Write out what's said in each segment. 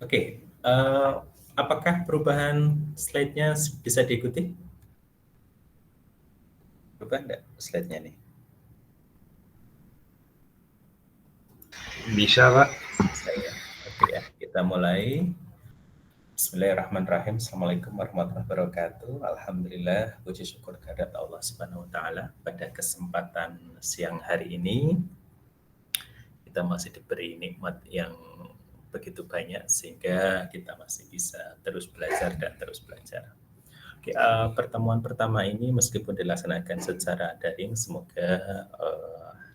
Oke, apakah perubahan slide-nya bisa diikuti? Berubah enggak slide-nya nih? Bisa, Pak. Bisa ya. Oke ya, kita mulai. Bismillahirrahmanirrahim. Assalamualaikum warahmatullahi wabarakatuh. Alhamdulillah, puji syukur kehadirat Allah Subhanahu wa taala. Pada kesempatan siang hari ini kita masih diberi nikmat yang begitu banyak sehingga kita masih bisa terus belajar dan terus belajar. Oke, pertemuan pertama ini meskipun dilaksanakan secara daring, semoga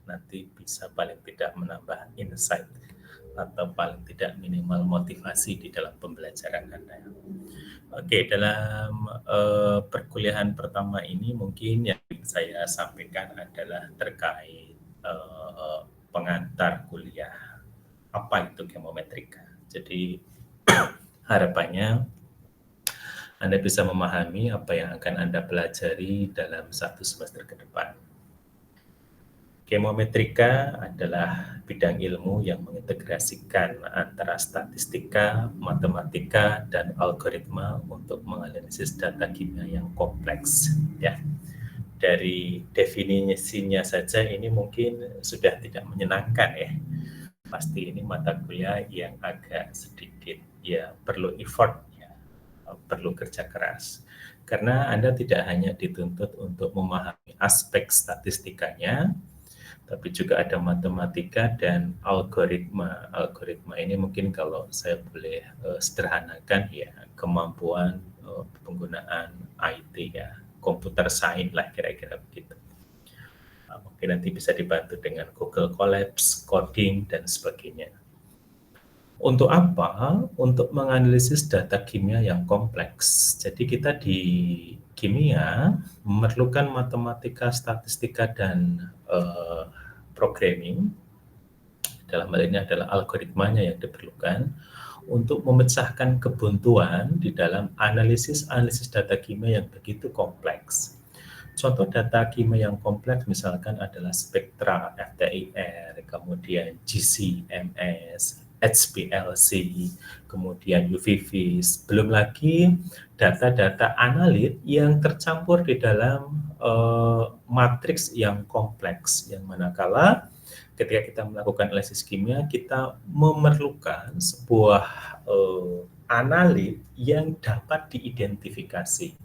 nanti bisa paling tidak menambah insight atau paling tidak minimal motivasi di dalam pembelajaran Anda. Oke, dalam perkuliahan pertama ini mungkin yang saya sampaikan adalah terkait pengantar kuliah. Apa itu geometrika? Jadi harapannya Anda bisa memahami apa yang akan Anda pelajari dalam satu semester ke depan. Geometrika adalah bidang ilmu yang mengintegrasikan antara statistika, matematika, dan algoritma untuk menganalisis data kimia yang kompleks. Ya, dari definisinya saja ini mungkin sudah tidak menyenangkan ya. Pasti ini mata kuliah yang agak sedikit ya perlu effort, ya, perlu kerja keras. Karena Anda tidak hanya dituntut untuk memahami aspek statistikanya, tapi juga ada matematika dan algoritma. Algoritma ini mungkin kalau saya boleh sederhanakan ya kemampuan penggunaan IT ya, computer science lah kira-kira begitu. Mungkin nanti bisa dibantu dengan Google Colabs, coding, dan sebagainya. Untuk apa? Untuk menganalisis data kimia yang kompleks. Jadi kita di kimia memerlukan matematika, statistika, dan programming. Dalam hal ini adalah algoritmanya yang diperlukan untuk memecahkan kebuntuan di dalam analisis data kimia yang begitu kompleks. Contoh data kimia yang kompleks misalkan adalah spektra FTIR, kemudian GC-MS, HPLC, kemudian UV-Vis, belum lagi data-data analit yang tercampur di dalam matriks yang kompleks, yang manakala ketika kita melakukan analisis kimia, kita memerlukan sebuah analit yang dapat diidentifikasi.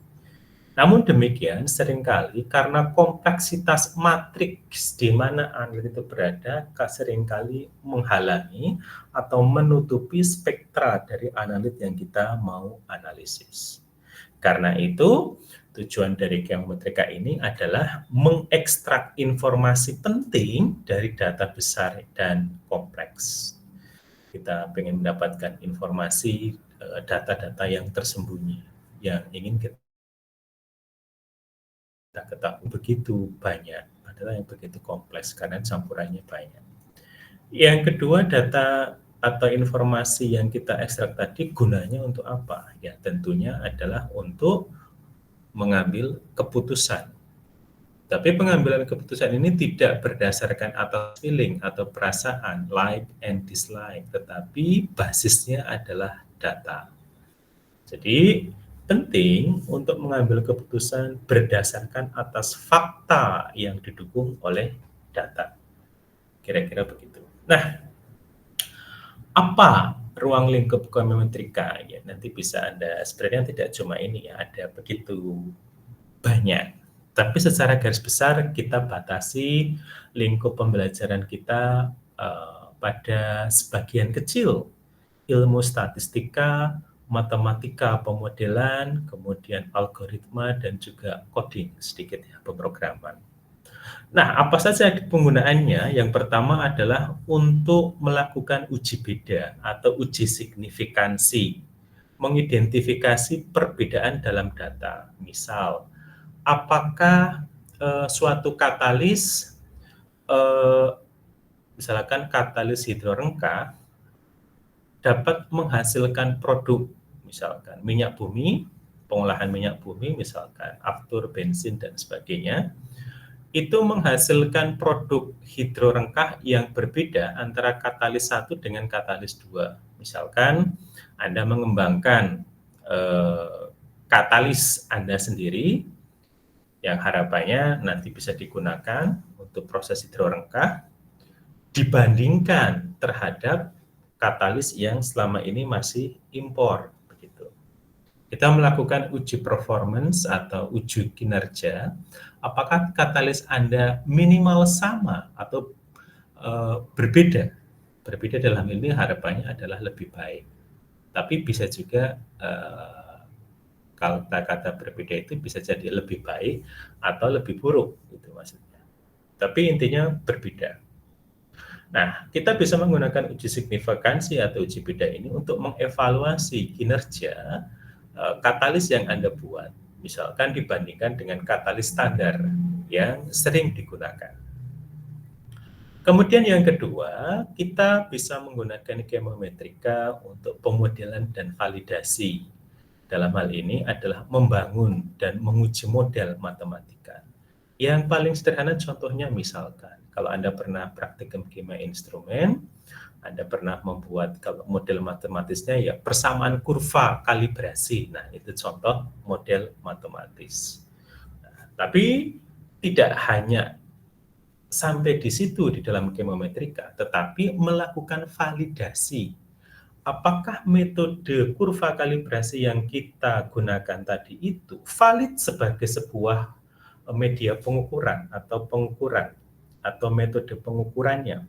Namun demikian, seringkali karena kompleksitas matriks di mana analit itu berada, seringkali menghalangi atau menutupi spektra dari analit yang kita mau analisis. Karena itu, tujuan dari geometrika ini adalah mengekstrak informasi penting dari data besar dan kompleks. Kita ingin mendapatkan informasi data-data yang tersembunyi, yang ingin kita ketahui begitu banyak, padahal yang begitu kompleks karena campurannya banyak. Yang kedua, data atau informasi yang kita ekstrak tadi gunanya untuk apa? Ya tentunya adalah untuk mengambil keputusan. Tapi pengambilan keputusan ini tidak berdasarkan atas feeling atau perasaan, like and dislike, tetapi basisnya adalah data. Jadi penting untuk mengambil keputusan berdasarkan atas fakta yang didukung oleh data. Kira-kira begitu. Nah, apa ruang lingkup geometrika? Ya, nanti bisa Anda, sebenarnya tidak cuma ini ya, ada begitu banyak. Tapi secara garis besar kita batasi lingkup pembelajaran kita pada sebagian kecil ilmu statistika, matematika pemodelan, kemudian algoritma dan juga coding sedikit ya, pemrograman. Nah, apa saja penggunaannya? Yang pertama adalah untuk melakukan uji beda atau uji signifikansi, mengidentifikasi perbedaan dalam data. Misal, apakah suatu katalis, misalkan katalis hidrorengka, dapat menghasilkan produk, misalkan minyak bumi, pengolahan minyak bumi, misalkan aftur, bensin, dan sebagainya, itu menghasilkan produk hidrorengkah yang berbeda antara katalis 1 dengan katalis 2. Misalkan Anda mengembangkan katalis Anda sendiri yang harapannya nanti bisa digunakan untuk proses hidrorengkah dibandingkan terhadap katalis yang selama ini masih impor begitu. Kita melakukan uji performance atau uji kinerja, apakah katalis Anda minimal sama atau berbeda. Berbeda dalam ini harapannya adalah lebih baik. Tapi bisa juga kalau kata berbeda itu bisa jadi lebih baik atau lebih buruk gitu maksudnya. Tapi intinya berbeda. Nah, kita bisa menggunakan uji signifikansi atau uji beda ini untuk mengevaluasi kinerja katalis yang Anda buat. Misalkan dibandingkan dengan katalis standar yang sering digunakan. Kemudian yang kedua, kita bisa menggunakan chemometrika untuk pemodelan dan validasi. Dalam hal ini adalah membangun dan menguji model matematika. Yang paling sederhana contohnya misalkan, kalau Anda pernah praktikum kimia instrumen, Anda pernah membuat kalau model matematisnya ya persamaan kurva kalibrasi. Nah, itu contoh model matematis. Nah, tapi tidak hanya sampai di situ di dalam chemometrika, tetapi melakukan validasi. Apakah metode kurva kalibrasi yang kita gunakan tadi itu valid sebagai sebuah media pengukuran atau metode pengukurannya?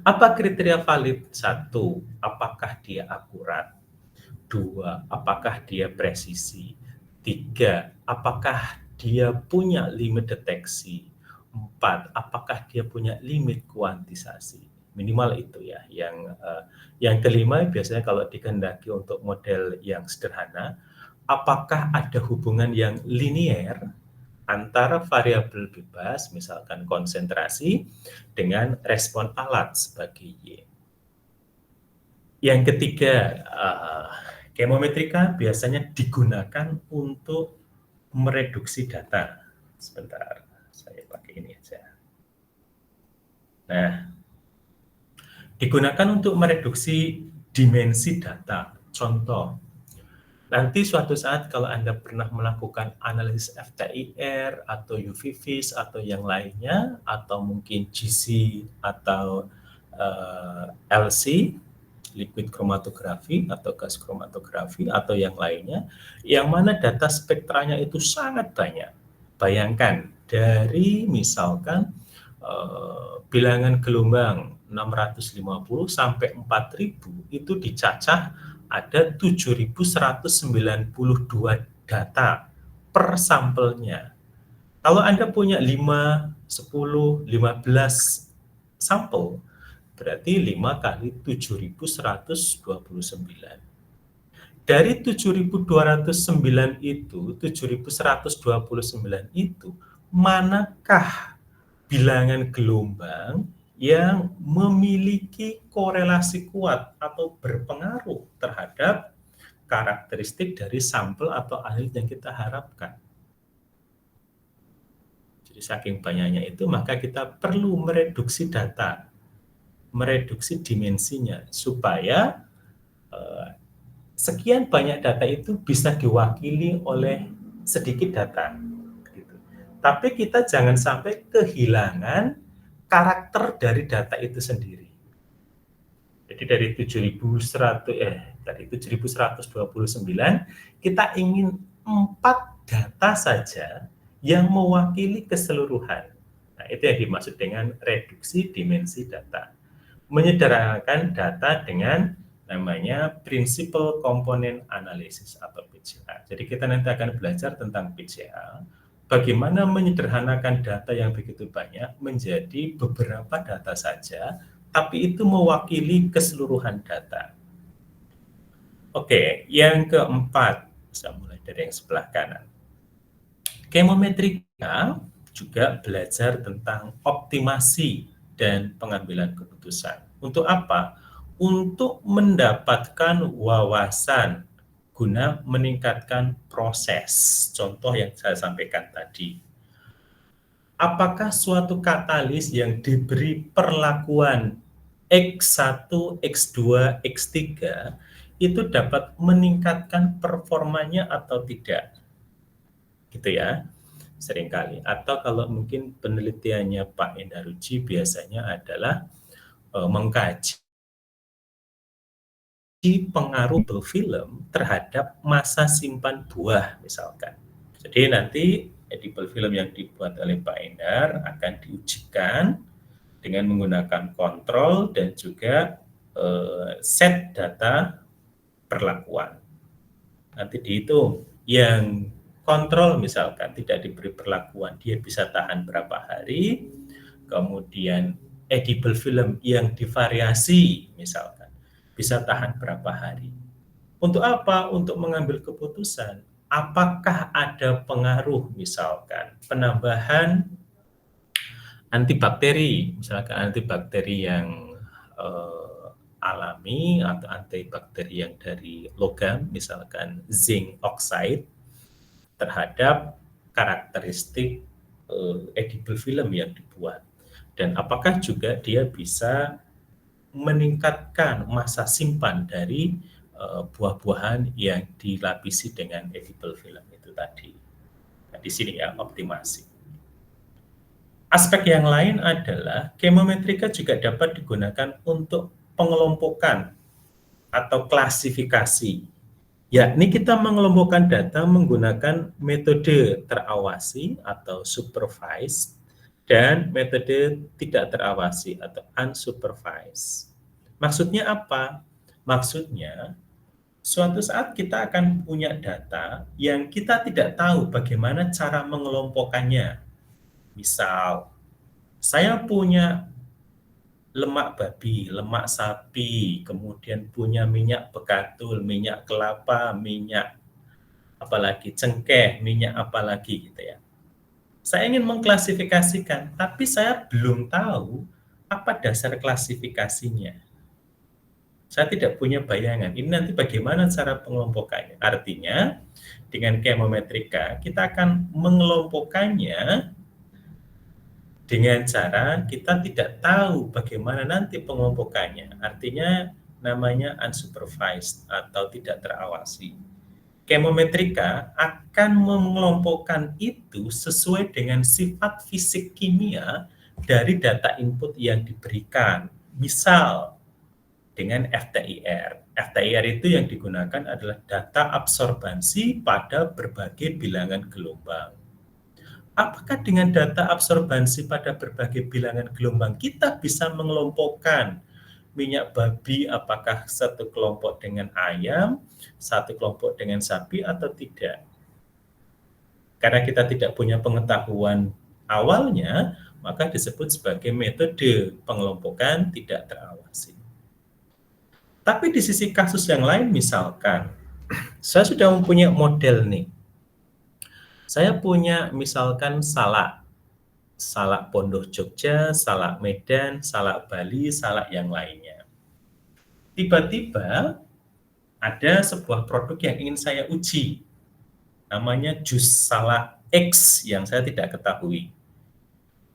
Apa kriteria valid? 1, apakah dia akurat? 2, apakah dia presisi? 3, apakah dia punya limit deteksi? 4, apakah dia punya limit kuantisasi? Minimal itu ya. Yang kelima biasanya kalau dikehendaki untuk model yang sederhana, apakah ada hubungan yang linier antara variabel bebas, misalkan konsentrasi, dengan respon alat sebagai Y. Yang ketiga, chemometrika biasanya digunakan untuk mereduksi data. Sebentar, saya pakai ini aja. Nah, digunakan untuk mereduksi dimensi data. Contoh, nanti suatu saat kalau Anda pernah melakukan analisis FTIR atau UV-Vis atau yang lainnya, atau mungkin GC atau LC, liquid chromatografi atau gas chromatografi atau yang lainnya, yang mana data spektranya itu sangat banyak. Bayangkan dari misalkan bilangan gelombang 650 sampai 4000 itu dicacah ada 7.192 data per sampelnya. Kalau Anda punya 5, 10, 15 sampel, berarti 5 kali 7.129. Dari 7.209 itu, 7.129 itu, manakah bilangan gelombang yang memiliki korelasi kuat atau berpengaruh terhadap karakteristik dari sampel atau alit yang kita harapkan. Jadi saking banyaknya itu, maka kita perlu mereduksi data, mereduksi dimensinya, supaya sekian banyak data itu bisa diwakili oleh sedikit data. Gitu. Tapi kita jangan sampai kehilangan karakter dari data itu sendiri. Jadi dari 7.129 kita ingin 4 data saja yang mewakili keseluruhan. Nah, itu yang dimaksud dengan reduksi dimensi data. Menyederhanakan data dengan namanya Principal Component Analysis atau PCA. Jadi kita nanti akan belajar tentang PCA, bagaimana menyederhanakan data yang begitu banyak menjadi beberapa data saja, tapi itu mewakili keseluruhan data. Oke, yang keempat, saya mulai dari yang sebelah kanan. Chemometrika juga belajar tentang optimasi dan pengambilan keputusan. Untuk apa? Untuk mendapatkan wawasan guna meningkatkan proses. Contoh yang saya sampaikan tadi. apakah suatu katalis yang diberi perlakuan X1, X2, X3 itu dapat meningkatkan performanya atau tidak, gitu ya, seringkali. Atau kalau mungkin penelitiannya Pak Endarucci biasanya adalah mengkaji pengaruh film terhadap masa simpan buah misalkan. Jadi nanti edible film yang dibuat oleh Pak Endar akan diujikan dengan menggunakan kontrol dan juga set data perlakuan. Nanti dihitung yang kontrol misalkan tidak diberi perlakuan, dia bisa tahan berapa hari, kemudian edible film yang divariasi misalkan bisa tahan berapa hari. Untuk apa? Untuk mengambil keputusan apakah ada pengaruh misalkan penambahan antibakteri, misalkan antibakteri yang alami atau antibakteri yang dari logam, misalkan zinc oxide terhadap karakteristik edible film yang dibuat. Dan apakah juga dia bisa meningkatkan masa simpan dari buah-buahan yang dilapisi dengan edible film itu tadi. Nah, di sini ya optimasi. Aspek yang lain adalah chemometrika juga dapat digunakan untuk pengelompokan atau klasifikasi. Yakni kita mengelompokkan data menggunakan metode terawasi atau supervised dan metode tidak terawasi atau unsupervised. Maksudnya apa? Maksudnya suatu saat kita akan punya data yang kita tidak tahu bagaimana cara mengelompokkannya. Misal, saya punya lemak babi, lemak sapi, kemudian punya minyak bekatul, minyak kelapa, minyak apalagi cengkeh, minyak apalagi gitu ya. Saya ingin mengklasifikasikan, tapi saya belum tahu apa dasar klasifikasinya. Saya tidak punya bayangan. Ini nanti bagaimana cara pengelompokannya. Artinya, dengan chemometrika, kita akan mengelompokkannya dengan cara kita tidak tahu bagaimana nanti pengelompokannya. Artinya namanya unsupervised atau tidak terawasi. Chemometrika akan mengelompokkan itu sesuai dengan sifat fisik kimia dari data input yang diberikan. Misal, dengan FTIR. FTIR itu yang digunakan adalah data absorbansi pada berbagai bilangan gelombang. Apakah dengan data absorbansi pada berbagai bilangan gelombang kita bisa mengelompokkan minyak babi apakah satu kelompok dengan ayam, satu kelompok dengan sapi atau tidak? Karena kita tidak punya pengetahuan awalnya, maka disebut sebagai metode pengelompokan tidak terawasi. Tapi di sisi kasus yang lain misalkan, saya sudah mempunyai model nih. Saya punya misalkan salak Pondok Jogja, salak Medan, salak Bali, salak yang lainnya. Tiba-tiba ada sebuah produk yang ingin saya uji. Namanya jus salak X yang saya tidak ketahui.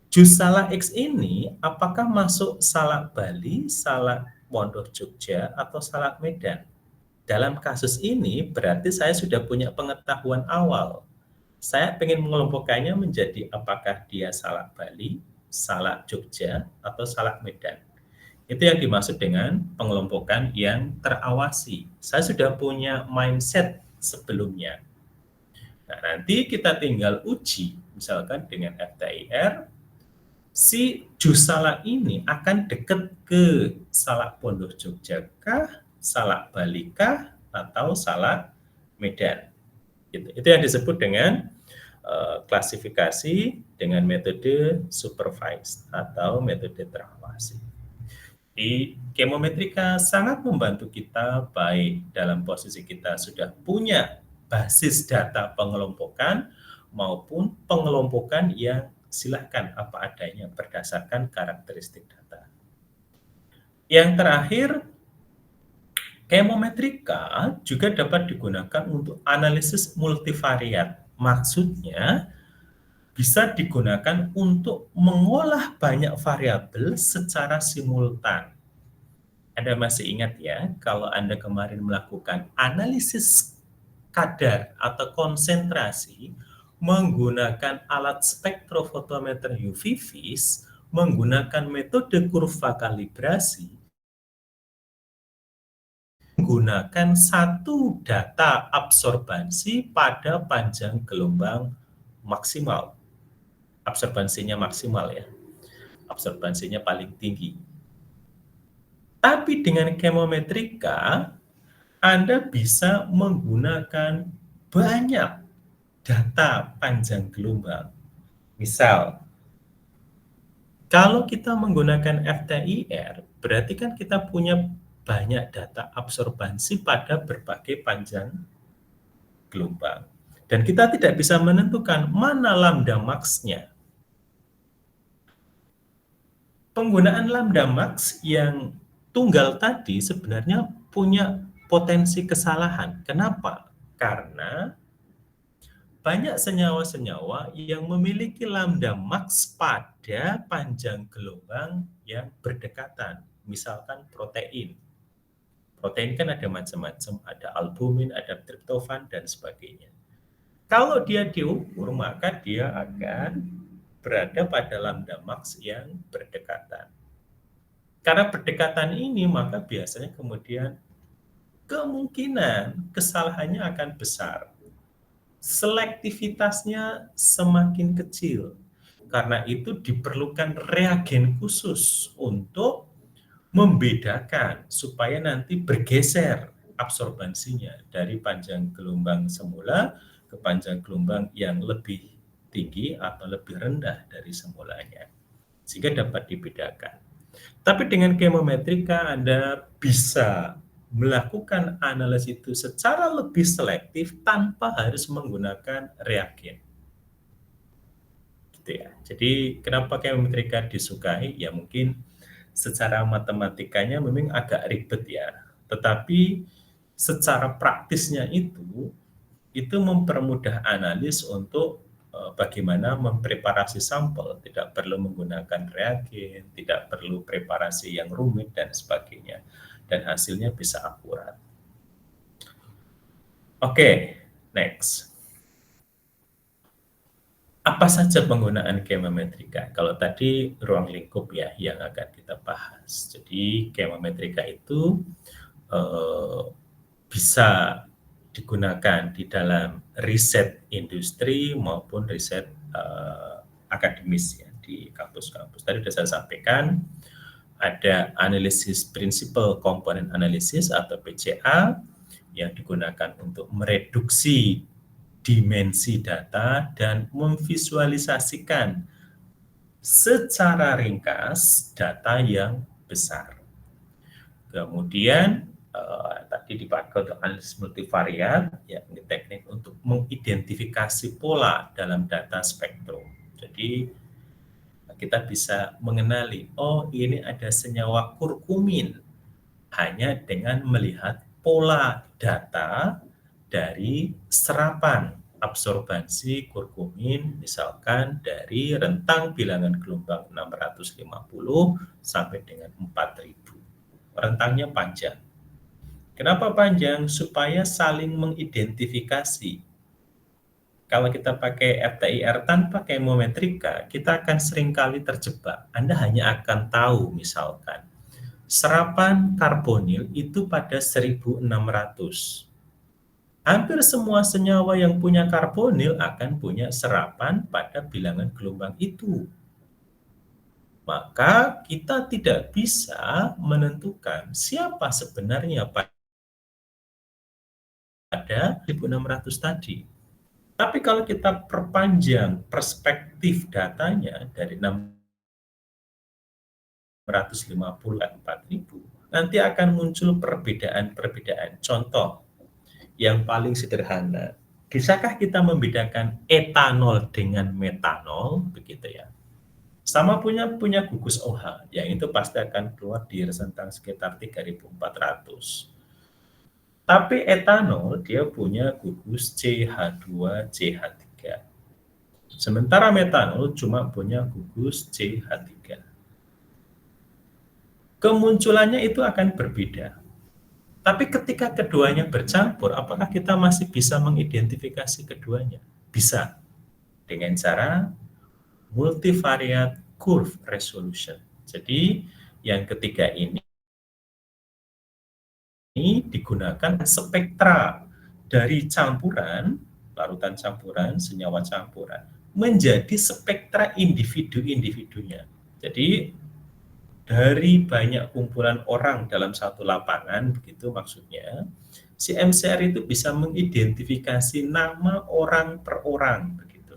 Jus salak X ini apakah masuk salak Bali, salak Pondok Jogja, atau salak Medan? Dalam kasus ini berarti saya sudah punya pengetahuan awal. Saya ingin mengelompokkannya menjadi apakah dia salak Bali, salak Jogja, atau salak Medan. Itu yang dimaksud dengan pengelompokan yang terawasi. Saya sudah punya mindset sebelumnya. Nah, nanti kita tinggal uji, misalkan dengan FTIR, si jus salak ini akan dekat ke salak Pondok Jogja kah, salak Bali kah, atau salak Medan. Itu yang disebut dengan klasifikasi dengan metode supervised atau metode terawasi. Di chemometrika sangat membantu kita baik dalam posisi kita sudah punya basis data pengelompokan maupun pengelompokan yang silahkan apa adanya berdasarkan karakteristik data. Yang terakhir, chemometrika juga dapat digunakan untuk analisis multivariat. Maksudnya, bisa digunakan untuk mengolah banyak variabel secara simultan. Anda masih ingat ya, kalau Anda kemarin melakukan analisis kadar atau konsentrasi menggunakan alat spektrofotometer UV vis, menggunakan metode kurva kalibrasi, menggunakan satu data absorbansi pada panjang gelombang maksimal. Absorbansinya maksimal ya, absorbansinya paling tinggi. Tapi dengan chemometrika, Anda bisa menggunakan banyak data panjang gelombang. Misal, kalau kita menggunakan FTIR, berarti kan kita punya banyak data absorbansi pada berbagai panjang gelombang. Dan kita tidak bisa menentukan mana lambda max-nya. Penggunaan lambda max yang tunggal tadi sebenarnya punya potensi kesalahan. Kenapa? Karena banyak senyawa-senyawa yang memiliki lambda max pada panjang gelombang yang berdekatan. Misalkan protein. Protein kan ada macam-macam, ada albumin, ada triptofan, dan sebagainya. Kalau dia diukur, maka dia akan berada pada lambda max yang berdekatan. Karena berdekatan ini, maka biasanya kemudian kemungkinan kesalahannya akan besar. Selektivitasnya semakin kecil. Karena itu diperlukan reagen khusus untuk membedakan supaya nanti bergeser absorbansinya dari panjang gelombang semula ke panjang gelombang yang lebih tinggi atau lebih rendah dari semulanya. Sehingga dapat dibedakan. Tapi dengan chemometrika Anda bisa melakukan analisis itu secara lebih selektif tanpa harus menggunakan reagen. Gitu ya. Jadi kenapa chemometrika disukai? Ya mungkin secara matematikanya memang agak ribet ya. Tetapi secara praktisnya itu mempermudah analis untuk bagaimana mempreparasi sampel, tidak perlu menggunakan reagen, tidak perlu preparasi yang rumit dan sebagainya, dan hasilnya bisa akurat. Oke, next. Apa saja penggunaan chemometrika? Kalau tadi ruang lingkup ya yang akan kita bahas. Jadi chemometrika itu bisa digunakan di dalam riset industri maupun riset akademis ya di kampus-kampus. Tadi sudah saya sampaikan ada analisis principal component analysis atau PCA yang digunakan untuk mereduksi dimensi data dan memvisualisasikan secara ringkas data yang besar. Kemudian tadi dipakai untuk analisis multivariat, ya ini teknik untuk mengidentifikasi pola dalam data spektrum. Jadi kita bisa mengenali, oh ini ada senyawa kurkumin hanya dengan melihat pola data dari serapan absorbansi kurkumin misalkan dari rentang bilangan gelombang 650 sampai dengan 4000. Rentangnya panjang. Kenapa panjang? Supaya saling mengidentifikasi. Kalau kita pakai FTIR tanpa chemometrika, kita akan seringkali terjebak. Anda hanya akan tahu misalkan, serapan karbonil itu pada 1600. Hampir semua senyawa yang punya karbonil akan punya serapan pada bilangan gelombang itu. Maka kita tidak bisa menentukan siapa sebenarnya pada 1600 tadi. Tapi kalau kita perpanjang perspektif datanya dari 650 ke 4000, nanti akan muncul perbedaan-perbedaan. Contoh yang paling sederhana, bisakah kita membedakan etanol dengan metanol, begitu ya? Sama punya gugus OH, yang itu pasti akan keluar di rentang sekitar 3400. Tapi etanol dia punya gugus CH2CH3. Sementara metanol cuma punya gugus CH3. Kemunculannya itu akan berbeda. Tapi ketika keduanya bercampur, apakah kita masih bisa mengidentifikasi keduanya? Bisa, dengan cara multivariate curve resolution. Jadi, yang ketiga ini digunakan spektra dari campuran, larutan campuran, senyawa campuran, menjadi spektra individu-individunya. Jadi, dari banyak kumpulan orang dalam satu lapangan, begitu maksudnya, si MCR itu bisa mengidentifikasi nama orang per orang, begitu.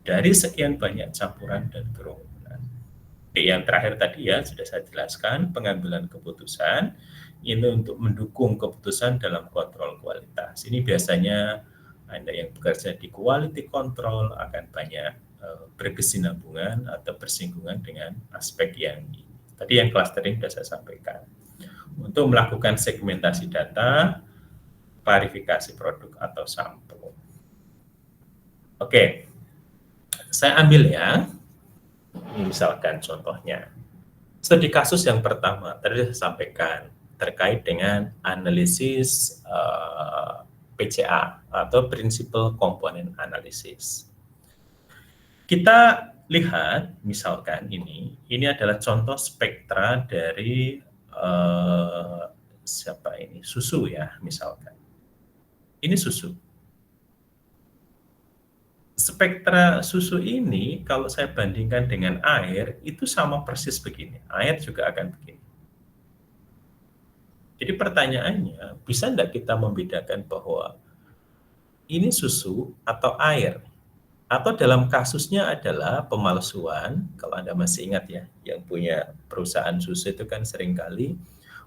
Dari sekian banyak campuran dan kerumunan. Oke, yang terakhir tadi ya, sudah saya jelaskan, pengambilan keputusan, ini untuk mendukung keputusan dalam kontrol kualitas. Ini biasanya Anda yang bekerja di quality control akan banyak berkesinambungan atau bersinggungan dengan aspek yang tadi yang clustering sudah saya sampaikan. Untuk melakukan segmentasi data, klarifikasi produk atau sampel. Oke, saya ambil ya, misalkan contohnya. Studi kasus yang pertama, tadi saya sampaikan, terkait dengan analisis PCA atau Principal Component Analysis. Kita lihat, misalkan ini adalah contoh spektra dari siapa ini? Susu ya, misalkan. Ini susu. Spektra susu ini kalau saya bandingkan dengan air, itu sama persis begini. Air juga akan begini. Jadi pertanyaannya, bisa enggak kita membedakan bahwa ini susu atau air? Atau dalam kasusnya adalah pemalsuan, kalau Anda masih ingat ya, yang punya perusahaan susu itu kan seringkali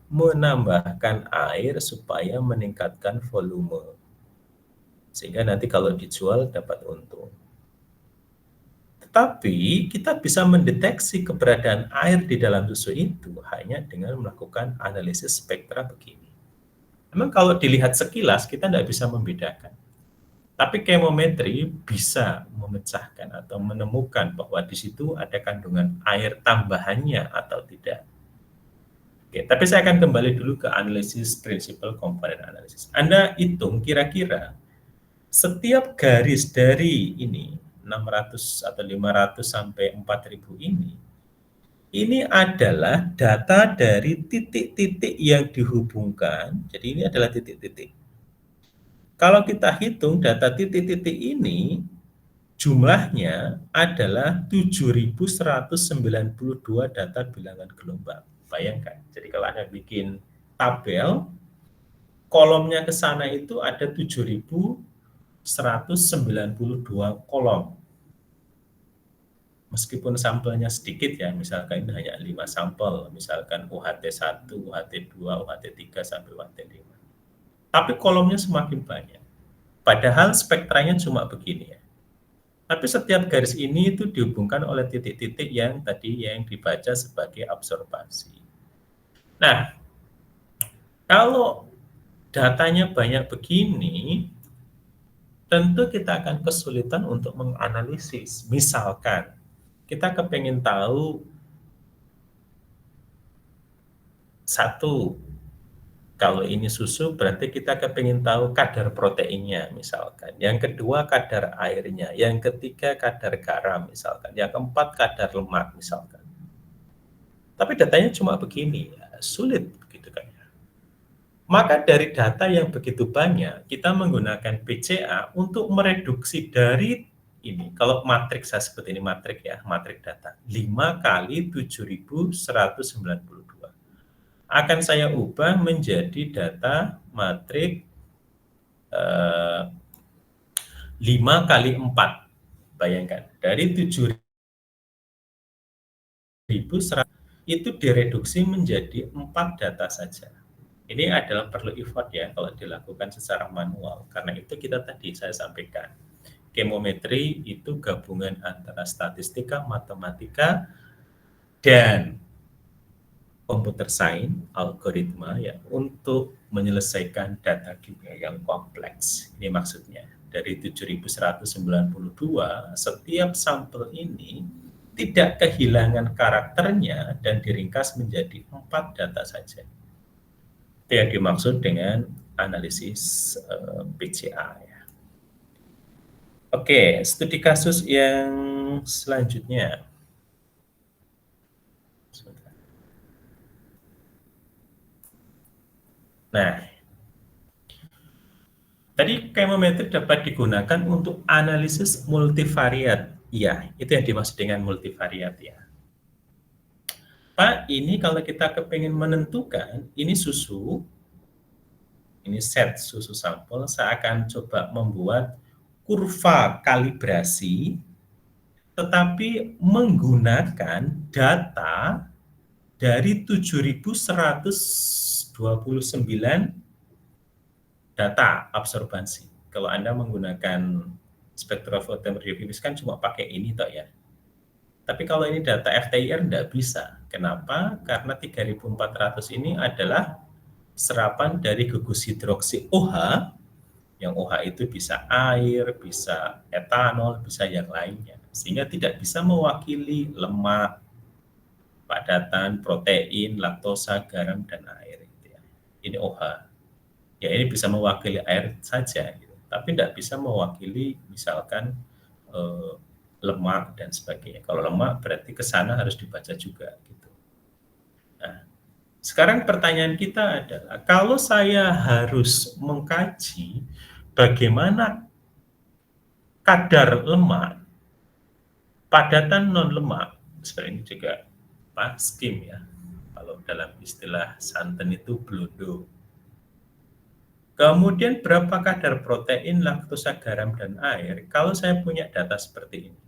menambahkan air supaya meningkatkan volume. Sehingga nanti kalau dijual dapat untung. Tetapi kita bisa mendeteksi keberadaan air di dalam susu itu hanya dengan melakukan analisis spektra begini. Memang kalau dilihat sekilas kita tidak bisa membedakan. Tapi chemometry bisa memecahkan atau menemukan bahwa di situ ada kandungan air tambahannya atau tidak. Oke, tapi saya akan kembali dulu ke analisis Principal Component Analysis. Anda hitung kira-kira setiap garis dari ini 600 atau 500 sampai 4000 ini adalah data dari titik-titik yang dihubungkan. Jadi ini adalah titik-titik. Kalau kita hitung data titik-titik ini, jumlahnya adalah 7.192 data bilangan gelombang. Bayangkan, jadi kalau Anda bikin tabel, kolomnya ke sana itu ada 7.192 kolom. Meskipun sampelnya sedikit ya, misalkan ini hanya 5 sampel, misalkan UHT1, UHT2, UHT3, sampai UHT5. Tapi kolomnya semakin banyak. Padahal spektranya cuma begini ya. Tapi setiap garis ini itu dihubungkan oleh titik-titik yang tadi yang dibaca sebagai absorbasi. Nah, kalau datanya banyak begini, tentu kita akan kesulitan untuk menganalisis. Misalkan, kita kepengen tahu satu, kalau ini susu berarti kita kepengen tahu kadar proteinnya misalkan. Yang kedua kadar airnya, yang ketiga kadar garam misalkan, yang keempat kadar lemak misalkan. Tapi datanya cuma begini, ya, sulit begitu kan ya. Maka dari data yang begitu banyak, kita menggunakan PCA untuk mereduksi dari ini, kalau matrik saya sebut ini matrik ya, matrik data, 5 kali 7.192. Akan saya ubah menjadi data matrik 5 kali 4. Bayangkan, dari 7.100 itu direduksi menjadi 4 data saja. Ini adalah perlu effort ya kalau dilakukan secara manual. Karena itu kita tadi saya sampaikan, chemometry itu gabungan antara statistika, matematika, dan computer science, algoritma ya untuk menyelesaikan data kimia yang kompleks. Ini maksudnya. dari 7.192, setiap sampel ini tidak kehilangan karakternya dan diringkas menjadi 4 data saja. Itu yang dimaksud dengan analisis PCA ya. Oke, studi kasus yang selanjutnya. Nah, tadi chemometry dapat digunakan untuk analisis multivariat. Iya, itu yang dimaksud dengan multivariat ya. Pak, ini kalau kita kepingin menentukan, ini susu, ini set susu sampel, saya akan coba membuat kurva kalibrasi, tetapi menggunakan data dari 7.129 data absorbansi. Kalau Anda menggunakan spektrofotometri kan cuma pakai ini toh ya. Tapi kalau ini data FTIR tidak bisa. Kenapa? Karena 3.400 ini adalah serapan dari gugus hidroksi OH, yang OH itu bisa air, bisa etanol, bisa yang lainnya. Sehingga tidak bisa mewakili lemak, padatan, protein, laktosa, garam, dan air. Ini OH. Ya ini bisa mewakili air saja, gitu. Tapi tidak bisa mewakili misalkan lemak dan sebagainya. Kalau lemak berarti ke sana harus dibaca juga. Gitu. Nah, sekarang pertanyaan kita adalah, kalau saya harus mengkaji bagaimana kadar lemak, padatan non-lemak, seperti ini juga Pak skim ya, kalau dalam istilah santen itu blodo. Kemudian berapa kadar protein, laktosa, garam, dan air? Kalau saya punya data seperti ini.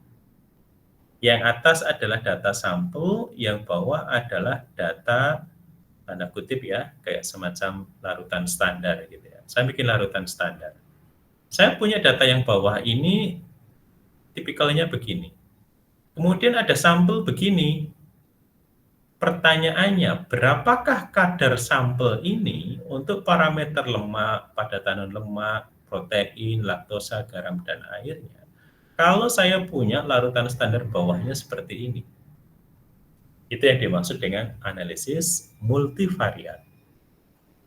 Yang atas adalah data sampel, yang bawah adalah data, tanda kutip ya, kayak semacam larutan standar gitu ya. Saya bikin larutan standar. Saya punya data yang bawah ini, tipikalnya begini. Kemudian ada sampel begini. Pertanyaannya, berapakah kadar sampel ini untuk parameter lemak, padatan lemak, protein, laktosa, garam, dan airnya? Kalau saya punya larutan standar bawahnya seperti ini. Itu yang dimaksud dengan analisis multivariat.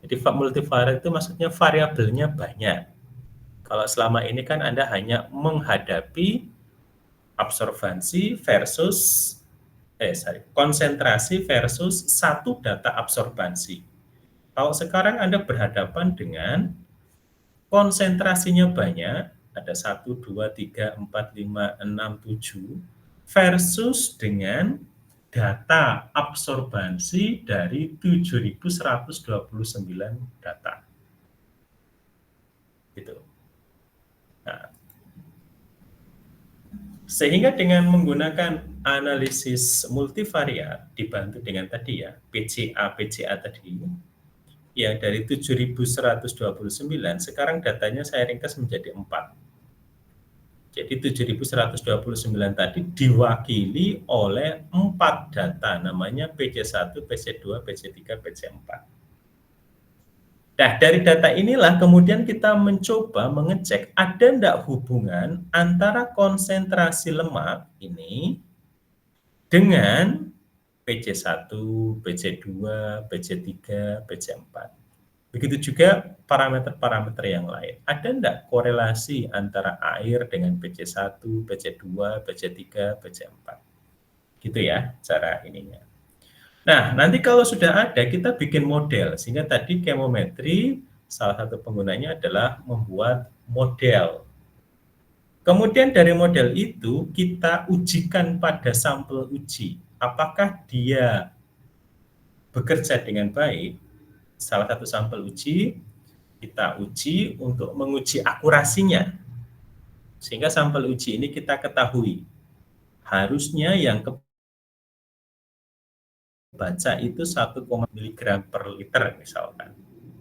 Jadi multivariat itu maksudnya variabelnya banyak. Kalau selama ini kan Anda hanya menghadapi absorbansi versus konsentrasi versus satu data absorbansi. Kalau sekarang Anda berhadapan dengan konsentrasinya banyak, ada 1, 2, 3, 4, 5, 6, 7, versus dengan data absorbansi dari 7.129 data. Gitu. Nah, sehingga dengan menggunakan analisis multivariat dibantu dengan tadi ya, PCA tadi, ya dari 7.129 sekarang datanya saya ringkas menjadi 4. Jadi 7.129 tadi diwakili oleh 4 data, namanya PC1, PC2, PC3, PC4. Nah, dari data inilah kemudian kita mencoba mengecek ada enggak hubungan antara konsentrasi lemak ini dengan PC1, PC2, PC3, PC4. Begitu juga parameter-parameter yang lain. Ada enggak korelasi antara air dengan PC1, PC2, PC3, PC4? Gitu ya cara ininya. Nah, nanti kalau sudah ada, kita bikin model. Sehingga tadi chemometry, salah satu penggunanya adalah membuat model. Kemudian dari model itu, kita ujikan pada sampel uji. Apakah dia bekerja dengan baik? Salah satu sampel uji, kita uji untuk menguji akurasinya. Sehingga sampel uji ini kita ketahui. Harusnya yang baca itu 1, mg per liter misalkan.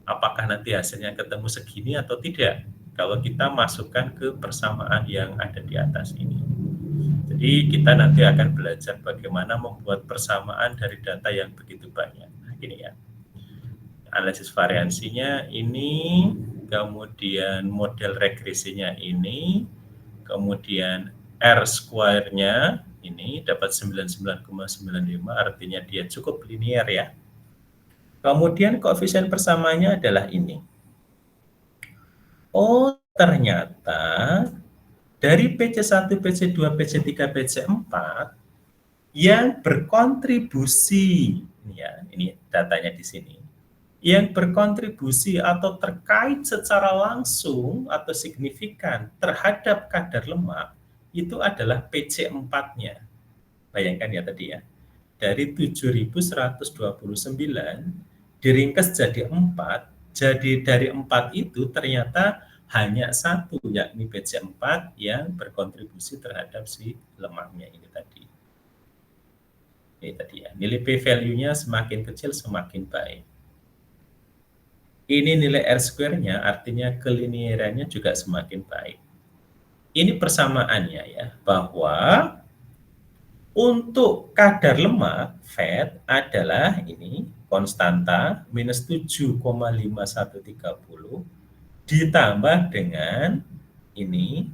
Apakah nanti hasilnya ketemu segini atau tidak? Kalau kita masukkan ke persamaan yang ada di atas ini. Jadi kita nanti akan belajar bagaimana membuat persamaan dari data yang begitu banyak. Nah, gini ya. Analisis variansinya ini kemudian model regresinya ini, kemudian R square-nya ini dapat 99,95, artinya dia cukup linear ya. Kemudian koefisien persamanya adalah ini. Oh, ternyata dari PC1, PC2, PC3, PC4 yang berkontribusi, ya, ini datanya di sini, yang berkontribusi atau terkait secara langsung atau signifikan terhadap kadar lemak itu adalah PC4-nya. Bayangkan ya tadi ya, dari 7.129 diringkas jadi 4, jadi dari 4 itu ternyata hanya satu, yakni PC4 yang berkontribusi terhadap si lemaknya ini tadi. Ini tadi ya, nilai p-value-nya semakin kecil semakin baik. Ini nilai R square-nya, artinya kelinierannya juga semakin baik. Ini persamaannya ya, bahwa untuk kadar lemak, fat adalah ini, konstanta, minus 7,5130, ditambah dengan ini,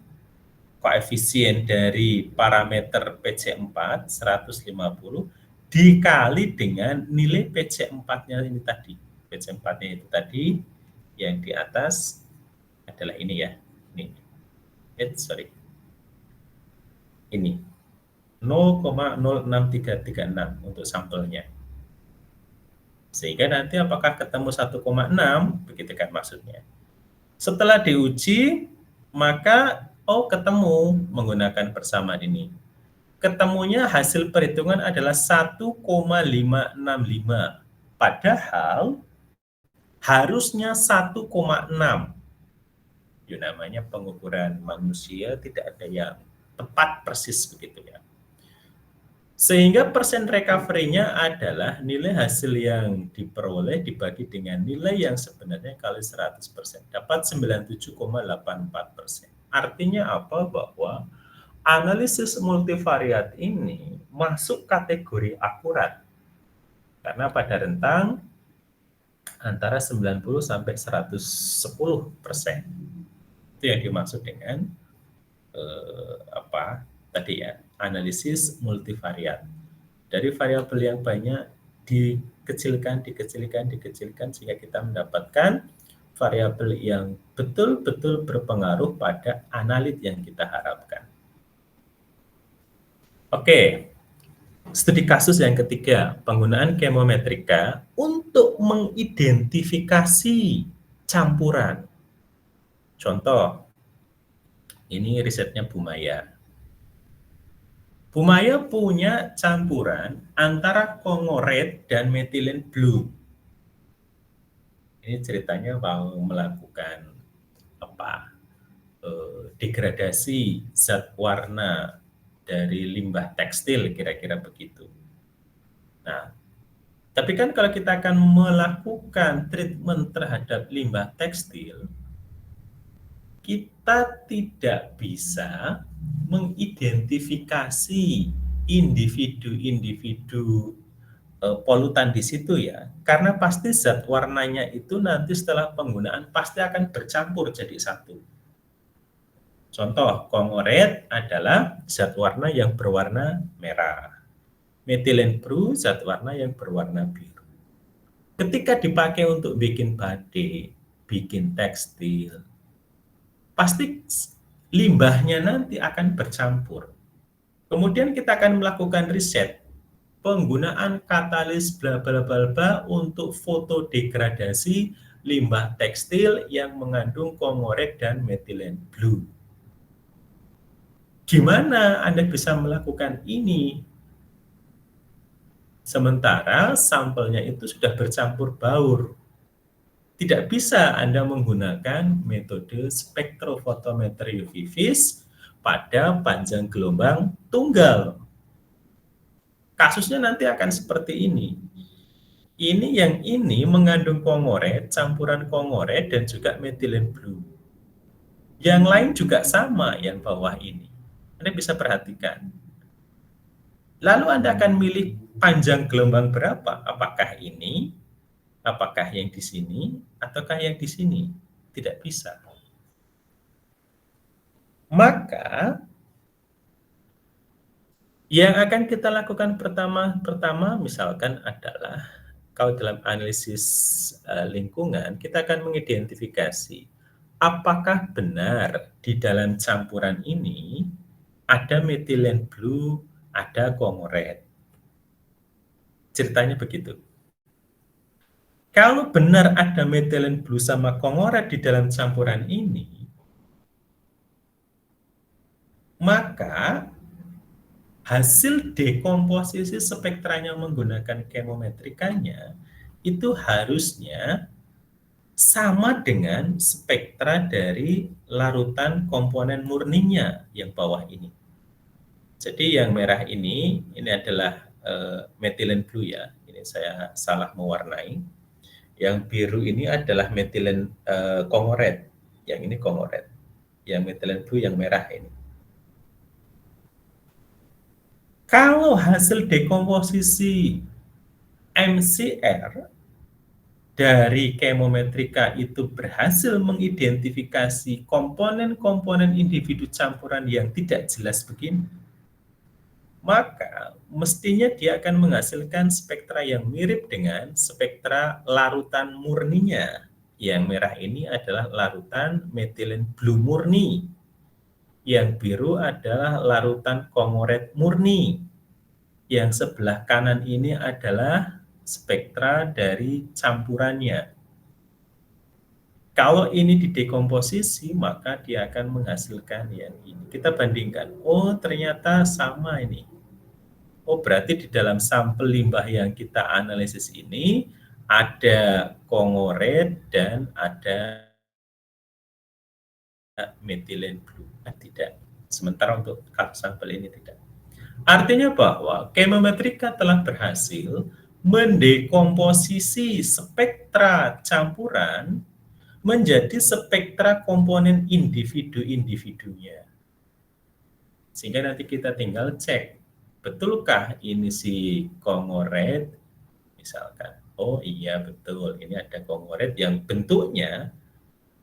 koefisien dari parameter PC4, 150, dikali dengan nilai PC4-nya ini tadi. PC4-nya itu tadi, yang di atas adalah ini ya, ini. Ini 0,06336 untuk sampelnya. Sehingga nanti apakah ketemu 1,6, begitu kan maksudnya. Setelah diuji, maka ketemu menggunakan persamaan ini. Ketemunya hasil perhitungan adalah 1,565. Padahal harusnya 1,6. Itu namanya pengukuran manusia tidak ada yang tepat persis begitu ya. Sehingga persen recovery-nya adalah nilai hasil yang diperoleh dibagi dengan nilai yang sebenarnya kali 100%, dapat 97,84%. Artinya apa? Bahwa analisis multivariat ini masuk kategori akurat. Karena pada rentang antara 90 sampai 110%. Itu yang dimaksud dengan tadi ya, analisis multivariat. Dari variabel yang banyak dikecilkan sehingga kita mendapatkan variabel yang betul-betul berpengaruh pada analit yang kita harapkan. Oke, studi kasus yang ketiga, penggunaan chemometrika untuk mengidentifikasi campuran. Contoh, ini risetnya Bu Maya. Bu Maya punya campuran antara Congo Red dan methylene blue. Ini ceritanya mau melakukan degradasi zat warna dari limbah tekstil, kira-kira begitu. Nah, tapi kan kalau kita akan melakukan treatment terhadap limbah tekstil, kita tidak bisa mengidentifikasi individu-individu polutan di situ ya, karena pasti zat warnanya itu nanti setelah penggunaan pasti akan bercampur jadi satu. Contoh, Congo Red adalah zat warna yang berwarna merah. Methylene blue zat warna yang berwarna biru. Ketika dipakai untuk bikin batik, bikin tekstil, pasti limbahnya nanti akan bercampur. Kemudian kita akan melakukan riset penggunaan katalis bla bla bla bla untuk fotodegradasi limbah tekstil yang mengandung Congo Red dan methylene blue. Gimana Anda bisa melakukan ini? Sementara sampelnya itu sudah bercampur baur. Tidak bisa Anda menggunakan metode spektrofotometri UV vis pada panjang gelombang tunggal. Kasusnya nanti akan seperti ini. Ini mengandung Congo Red, campuran Congo Red dan juga methylene blue. Yang lain juga sama yang bawah ini. Anda bisa perhatikan. Lalu Anda akan milih panjang gelombang berapa? Apakah ini? Apakah yang di sini? Ataukah yang di sini? Tidak bisa. Maka yang akan kita lakukan pertama misalkan adalah kalau dalam analisis, lingkungan kita akan mengidentifikasi apakah benar di dalam campuran ini ada metilen blue, ada kongoret. Ceritanya begitu. Kalau benar ada metilen blue sama kongoret di dalam campuran ini, maka hasil dekomposisi spektranya menggunakan kemometrikanya itu harusnya sama dengan spektra dari larutan komponen murninya yang bawah ini. Jadi yang merah ini adalah metilen blue ya. Ini saya salah mewarnai. Yang biru ini adalah metilen kongoret. Yang ini kongoret. Yang metilen blue yang merah ini. Kalau hasil dekomposisi MCR dari kemometrika itu berhasil mengidentifikasi komponen-komponen individu campuran yang tidak jelas begini, maka mestinya dia akan menghasilkan spektra yang mirip dengan spektra larutan murninya. Yang merah ini adalah larutan metilen blue murni. Yang biru adalah larutan kongoret murni. Yang sebelah kanan ini adalah spektra dari campurannya. Kalau ini didekomposisi, maka dia akan menghasilkan yang ini. Kita bandingkan, oh ternyata sama ini. Oh berarti di dalam sampel limbah yang kita analisis ini, ada kongoret dan ada metilen blue. Tidak. Sementara untuk sampel ini tidak. Artinya bahwa kemometrika telah berhasil mendekomposisi spektra campuran menjadi spektra komponen individu-individunya. Sehingga nanti kita tinggal cek, betulkah ini si kongoret? Misalkan, oh iya betul, ini ada kongoret yang bentuknya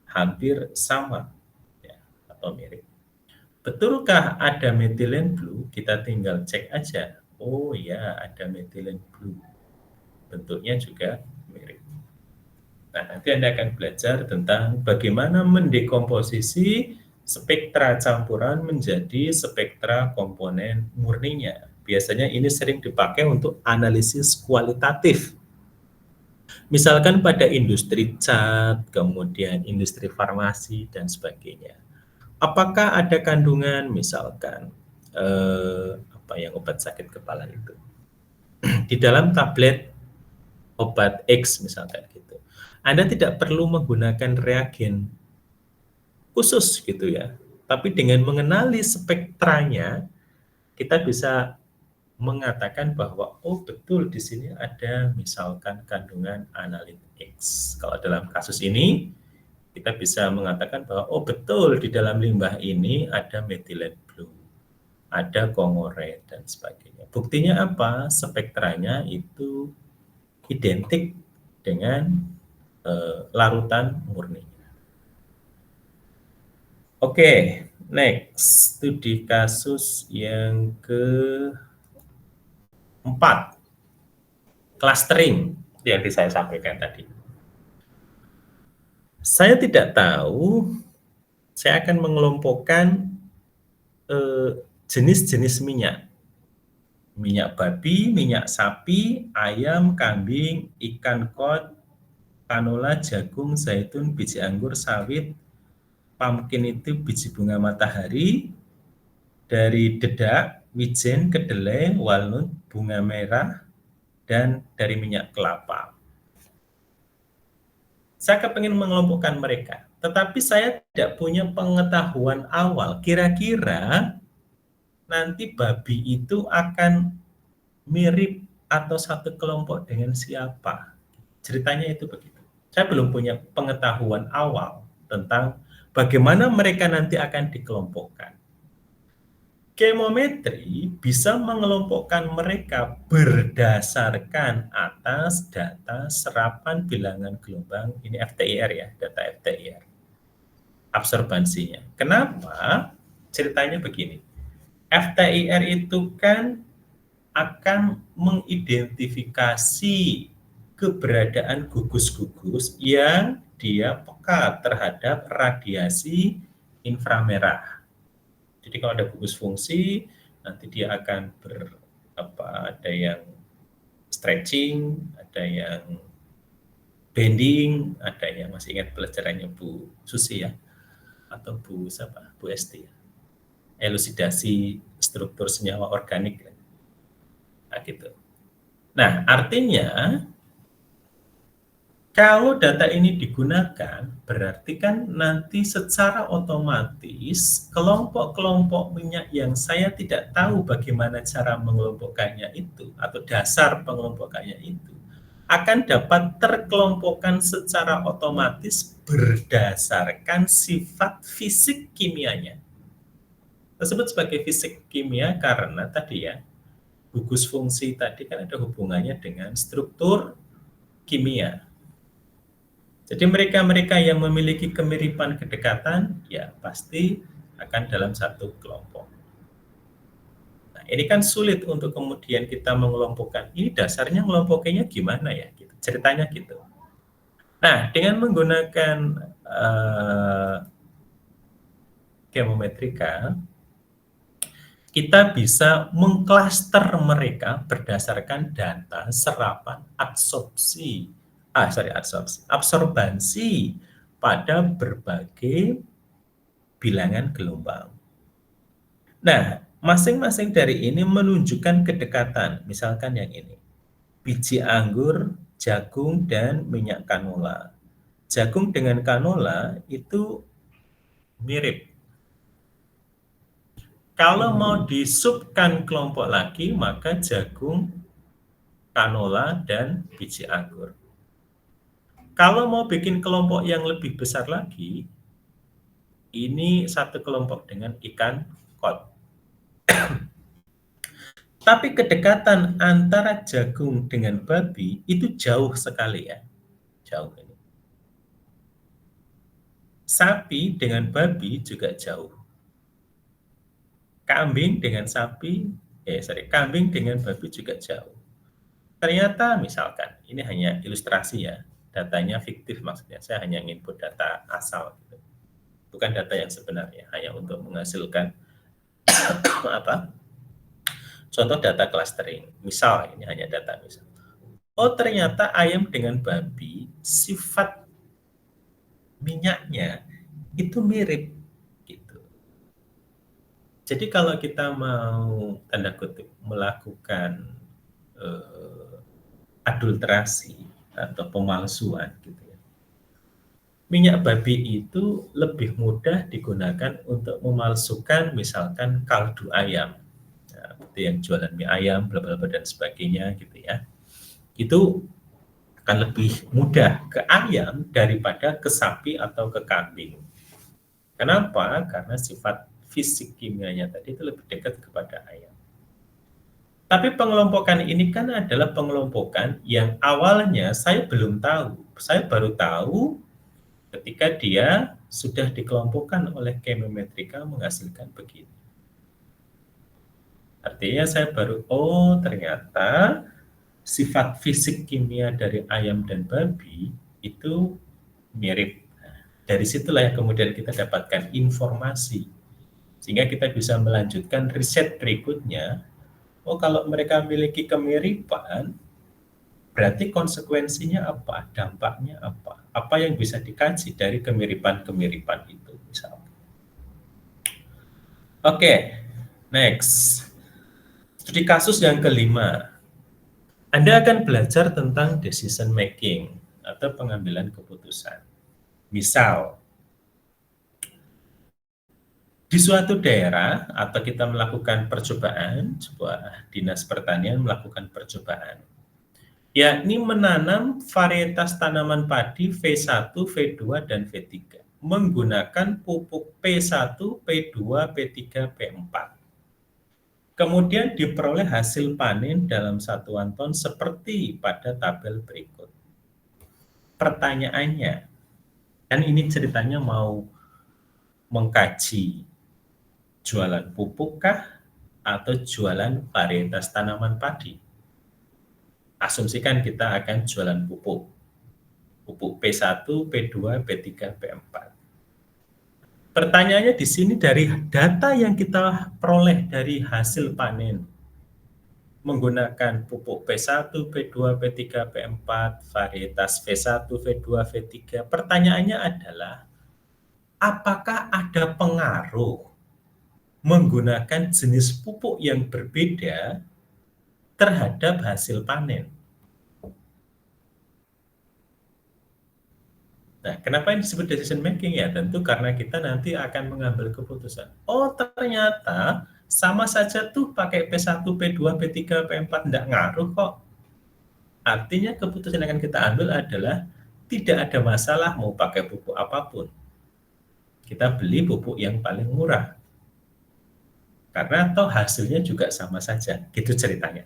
hampir sama ya, atau mirip. Betulkah ada metilen blue? Kita tinggal cek aja. Oh ya, ada metilen blue. Bentuknya juga mirip. Nah, nanti Anda akan belajar tentang bagaimana mendekomposisi spektra campuran menjadi spektra komponen murninya. Biasanya ini sering dipakai untuk analisis kualitatif. Misalkan pada industri cat, kemudian industri farmasi, dan sebagainya. Apakah ada kandungan misalkan obat sakit kepala itu di dalam tablet obat X misalkan gitu. Anda tidak perlu menggunakan reagen khusus gitu ya. Tapi dengan mengenali spektranya kita bisa mengatakan bahwa oh betul di sini ada misalkan kandungan analit X. Kalau dalam kasus ini kita bisa mengatakan bahwa oh betul di dalam limbah ini ada metilen blue, ada kongoret dan sebagainya. Buktinya apa? Spektranya itu identik dengan larutan murni. Oke, next studi kasus yang keempat, clustering yang saya sampaikan tadi. Saya tidak tahu, saya akan mengelompokkan jenis-jenis minyak. Minyak babi, minyak sapi, ayam, kambing, ikan kod, canola, jagung, zaitun, biji anggur, sawit, pumpkin itu biji bunga matahari, dari dedak, wijen, kedelai, walnut, bunga merah, dan dari minyak kelapa. Saya kepingin mengelompokkan mereka, tetapi saya tidak punya pengetahuan awal. Kira-kira nanti babi itu akan mirip atau satu kelompok dengan siapa? Ceritanya itu begitu. Saya belum punya pengetahuan awal tentang bagaimana mereka nanti akan dikelompokkan. Kemometri bisa mengelompokkan mereka berdasarkan atas data serapan bilangan gelombang, ini FTIR ya, data FTIR. absorbansinya. Kenapa? Ceritanya begini, FTIR itu kan akan mengidentifikasi keberadaan gugus-gugus yang dia peka terhadap radiasi inframerah. Jadi kalau ada gugus fungsi, nanti dia akan ada yang stretching, ada yang bending, ada yang masih ingat pelajarannya Bu Susi ya, atau Bu siapa? Bu Esti ya. Elusidasi struktur senyawa organik. Nah, gitu. Nah, artinya kalau data ini digunakan, berarti kan nanti secara otomatis kelompok-kelompok minyak yang saya tidak tahu bagaimana cara mengelompokkannya itu, atau dasar pengelompokannya itu, akan dapat terkelompokkan secara otomatis berdasarkan sifat fisik kimianya. Tersebut sebagai fisik kimia karena tadi ya, gugus fungsi tadi kan ada hubungannya dengan struktur kimia. Jadi mereka-mereka yang memiliki kemiripan kedekatan, ya pasti akan dalam satu kelompok. Nah, ini kan sulit untuk kemudian kita mengelompokkan. Ini dasarnya ngelompokinya gimana ya? Gitu. Ceritanya gitu. Nah, dengan menggunakan chemometrika, kita bisa mengklaster mereka berdasarkan data serapan absorbansi pada berbagai bilangan gelombang. Nah, masing-masing dari ini menunjukkan kedekatan. Misalkan yang ini, biji anggur, jagung, dan minyak kanola. Jagung dengan kanola itu mirip. Kalau mau disubkan kelompok lagi, maka jagung, kanola, dan biji anggur. Kalau mau bikin kelompok yang lebih besar lagi, ini satu kelompok dengan ikan kod. Tapi kedekatan antara jagung dengan babi itu jauh sekali ya. Jauh ini. Sapi dengan babi juga jauh. Kambing dengan kambing dengan babi juga jauh. Ternyata misalkan, ini hanya ilustrasi ya, datanya fiktif maksudnya, saya hanya input data asal, gitu. Bukan data yang sebenarnya, hanya untuk menghasilkan contoh data clustering. Misal, ini hanya data misal. Oh ternyata ayam dengan babi, sifat minyaknya itu mirip. Jadi kalau kita mau tanda kutip melakukan adulterasi atau pemalsuan gitu ya, minyak babi itu lebih mudah digunakan untuk memalsukan misalkan kaldu ayam, nah, seperti yang jualan mie ayam, bla bla bla dan sebagainya gitu ya. Itu akan lebih mudah ke ayam daripada ke sapi atau ke kambing. Kenapa? Karena sifat fisik kimianya tadi itu lebih dekat kepada ayam. Tapi pengelompokan ini kan adalah pengelompokan yang awalnya saya belum tahu. Saya baru tahu ketika dia sudah dikelompokkan oleh chemometrika menghasilkan begini. Artinya saya baru, oh ternyata sifat fisik kimia dari ayam dan babi itu mirip. Dari situlah yang kemudian kita dapatkan informasi. Sehingga kita bisa melanjutkan riset berikutnya. Oh, kalau mereka memiliki kemiripan, berarti konsekuensinya apa? Dampaknya apa? Apa yang bisa dikaji dari kemiripan-kemiripan itu, misalnya. Oke, next. Studi kasus yang kelima. Anda akan belajar tentang decision making atau pengambilan keputusan. Misal, di suatu daerah atau kita melakukan percobaan, sebuah dinas pertanian melakukan percobaan, yakni menanam varietas tanaman padi V1, V2, dan V3 menggunakan pupuk P1, P2, P3, P4. Kemudian diperoleh hasil panen dalam satuan ton seperti pada tabel berikut. Pertanyaannya, kan ini ceritanya mau mengkaji jualan pupuk kah atau jualan varietas tanaman padi? Asumsikan kita akan jualan pupuk. Pupuk P1, P2, P3, P4. Pertanyaannya di sini dari data yang kita peroleh dari hasil panen menggunakan pupuk P1, P2, P3, P4, varietas V1, V2, V3. Pertanyaannya adalah, apakah ada pengaruh menggunakan jenis pupuk yang berbeda terhadap hasil panen? Nah, kenapa ini disebut decision making ya? Tentu karena kita nanti akan mengambil keputusan. Oh, ternyata sama saja tuh pakai P1, P2, P3, P4 enggak ngaruh kok. Artinya keputusan yang akan kita ambil adalah tidak ada masalah mau pakai pupuk apapun. Kita beli pupuk yang paling murah. Karena toh hasilnya juga sama saja. Gitu ceritanya.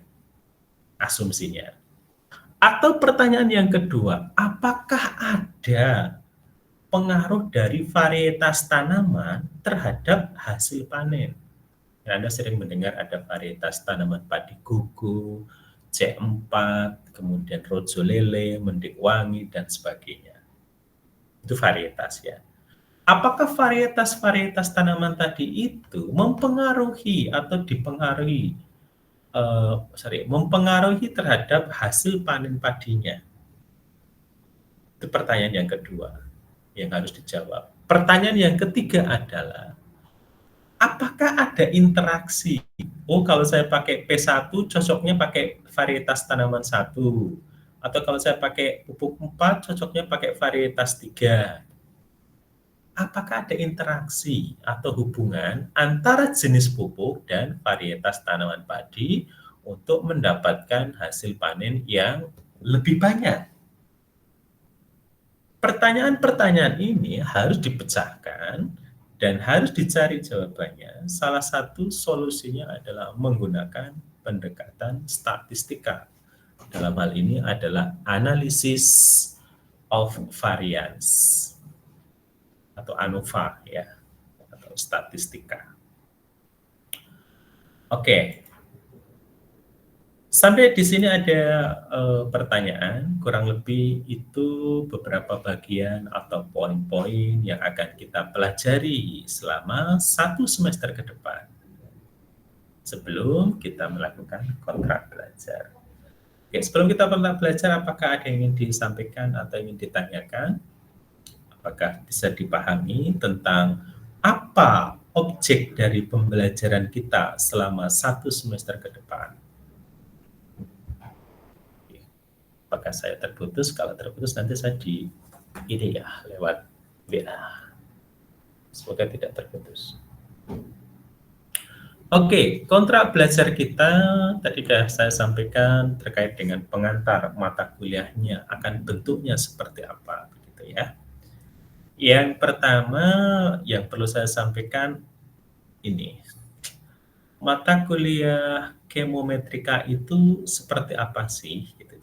Asumsinya. Atau pertanyaan yang kedua, apakah ada pengaruh dari varietas tanaman terhadap hasil panen? Anda sering mendengar ada varietas tanaman padi gugu, C4, kemudian rojo lele, mendik wangi, dan sebagainya. Itu varietas ya. Apakah varietas-varietas tanaman tadi itu mempengaruhi atau dipengaruhi mempengaruhi terhadap hasil panen padinya? Itu pertanyaan yang kedua yang harus dijawab. Pertanyaan yang ketiga adalah, apakah ada interaksi? Oh, kalau saya pakai P1 cocoknya pakai varietas tanaman 1. Atau kalau saya pakai pupuk 4 cocoknya pakai varietas 3. Apakah ada interaksi atau hubungan antara jenis pupuk dan varietas tanaman padi untuk mendapatkan hasil panen yang lebih banyak? Pertanyaan-pertanyaan ini harus dipecahkan dan harus dicari jawabannya. Salah satu solusinya adalah menggunakan pendekatan statistika. Dalam hal ini adalah analisis of variance atau ANOVA ya, atau statistika. Oke. Sampai di sini ada pertanyaan, kurang lebih itu beberapa bagian atau poin-poin yang akan kita pelajari selama 1 semester ke depan. Sebelum kita melakukan kontrak belajar. Oke, sebelum kita kontrak belajar, apakah ada yang ingin disampaikan atau ingin ditanyakan? Apakah bisa dipahami tentang apa objek dari pembelajaran kita selama 1 semester ke depan? Apakah saya terputus? Kalau terputus nanti saya ini ya, lewat WA. Semoga tidak terputus. Oke, kontrak belajar kita tadi sudah saya sampaikan terkait dengan pengantar mata kuliahnya akan bentuknya seperti apa, begitu ya. Yang pertama yang perlu saya sampaikan ini, mata kuliah kemometrika itu seperti apa sih? Gitu,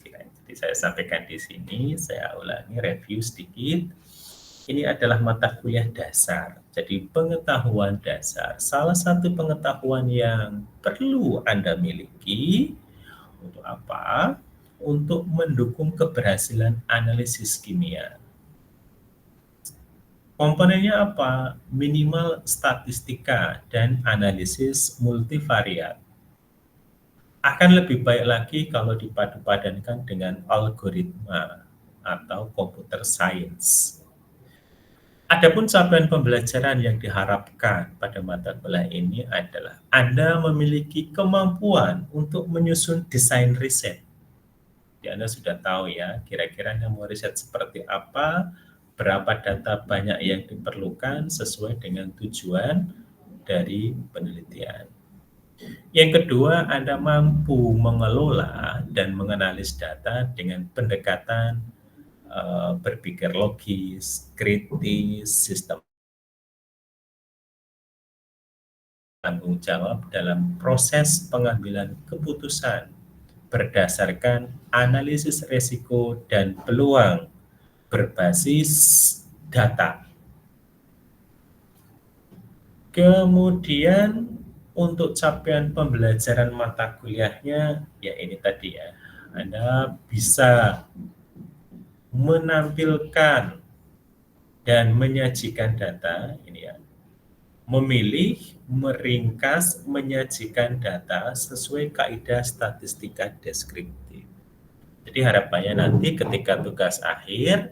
jadi saya sampaikan di sini, saya ulangi, review sedikit. Ini adalah mata kuliah dasar, jadi pengetahuan dasar. Salah satu pengetahuan yang perlu Anda miliki untuk apa? Untuk mendukung keberhasilan analisis kimia. Komponennya apa? Minimal statistika dan analisis multivariat. Akan lebih baik lagi kalau dipadu-padankan dengan algoritma atau computer science. Adapun capaian pembelajaran yang diharapkan pada mata kuliah ini adalah Anda memiliki kemampuan untuk menyusun desain riset. Ya, Anda sudah tahu ya, kira-kira Anda mau riset seperti apa, berapa data banyak yang diperlukan sesuai dengan tujuan dari penelitian. Yang kedua, Anda mampu mengelola dan menganalisis data dengan pendekatan berpikir logis, kritis, sistem tanggung jawab dalam proses pengambilan keputusan berdasarkan analisis risiko dan peluang berbasis data. Kemudian untuk capaian pembelajaran mata kuliahnya, ya ini tadi ya, Anda bisa menampilkan dan menyajikan data, ini ya, memilih, meringkas, menyajikan data sesuai kaidah statistika deskriptif. Jadi harapannya nanti ketika tugas akhir,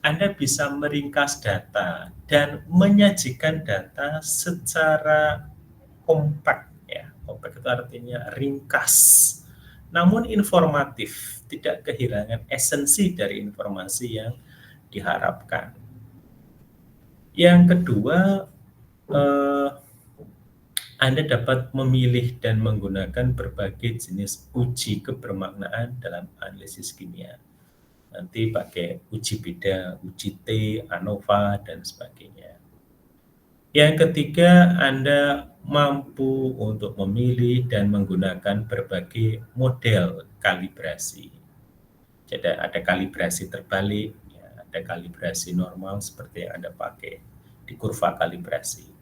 Anda bisa meringkas data dan menyajikan data secara kompak ya. Kompak itu artinya ringkas, namun informatif, tidak kehilangan esensi dari informasi yang diharapkan. Yang kedua, eh, Anda dapat memilih dan menggunakan berbagai jenis uji kebermaknaan dalam analisis kimia. Nanti pakai uji beda, uji T, ANOVA, dan sebagainya. Yang ketiga, Anda mampu untuk memilih dan menggunakan berbagai model kalibrasi. Jadi ada kalibrasi terbalik, ya, ada kalibrasi normal seperti yang Anda pakai di kurva kalibrasi.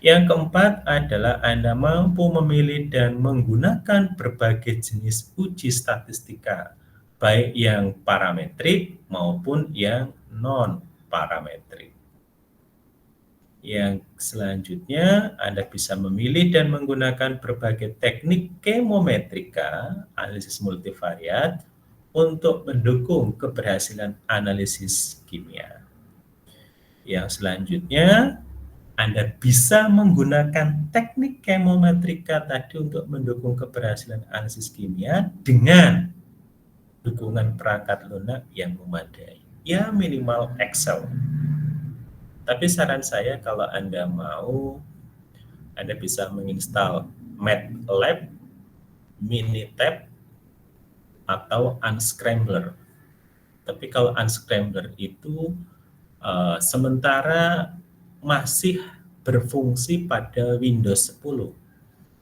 Yang keempat adalah Anda mampu memilih dan menggunakan berbagai jenis uji statistika, baik yang parametrik maupun yang non-parametrik. Yang selanjutnya, Anda bisa memilih dan menggunakan berbagai teknik kemometrika, analisis multivariat, untuk mendukung keberhasilan analisis kimia. Yang selanjutnya, Anda bisa menggunakan teknik kemometrika tadi untuk mendukung keberhasilan analisis kimia dengan dukungan perangkat lunak yang memadai. Ya minimal Excel. Tapi saran saya kalau Anda mau, Anda bisa menginstal MATLAB, Minitab, atau Unscrambler. Tapi kalau Unscrambler itu sementara masih berfungsi pada Windows 10.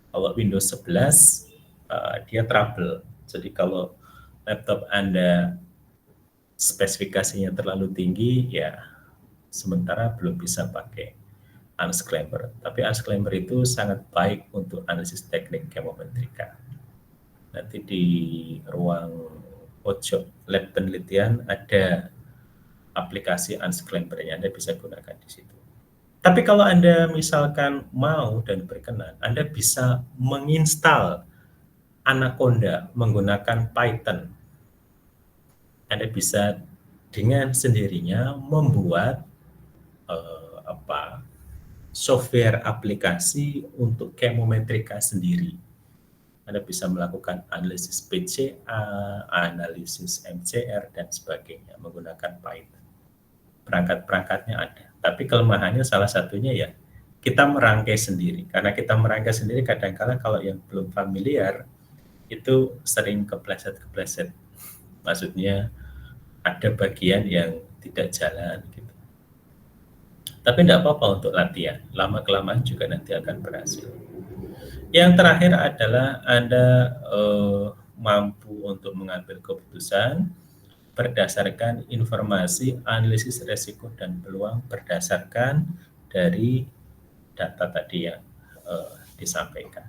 Kalau Windows 11 dia trouble. Jadi kalau laptop Anda spesifikasinya terlalu tinggi, ya sementara belum bisa pakai Unscrambler. Tapi Unscrambler itu sangat baik untuk analisis teknik kemometrika. Nanti di ruang pojok lab penelitian ada aplikasi Unscrambler-nya, Anda bisa gunakan di situ. Tapi kalau Anda misalkan mau dan berkenan, Anda bisa menginstal Anaconda menggunakan Python. Anda bisa dengan sendirinya membuat software aplikasi untuk kemometrika sendiri. Anda bisa melakukan analisis PCA, analisis MCR, dan sebagainya menggunakan Python. Perangkat-perangkatnya ada. Tapi kelemahannya salah satunya ya, kita merangkai sendiri. Karena kita merangkai sendiri kadang-kala kalau yang belum familiar, itu sering kepleset-kepleset. Maksudnya ada bagian yang tidak jalan gitu. Tapi tidak apa-apa untuk latihan. Lama-kelamaan juga nanti akan berhasil. Yang terakhir adalah Anda mampu untuk mengambil keputusan berdasarkan informasi analisis resiko dan peluang berdasarkan dari data tadi yang disampaikan.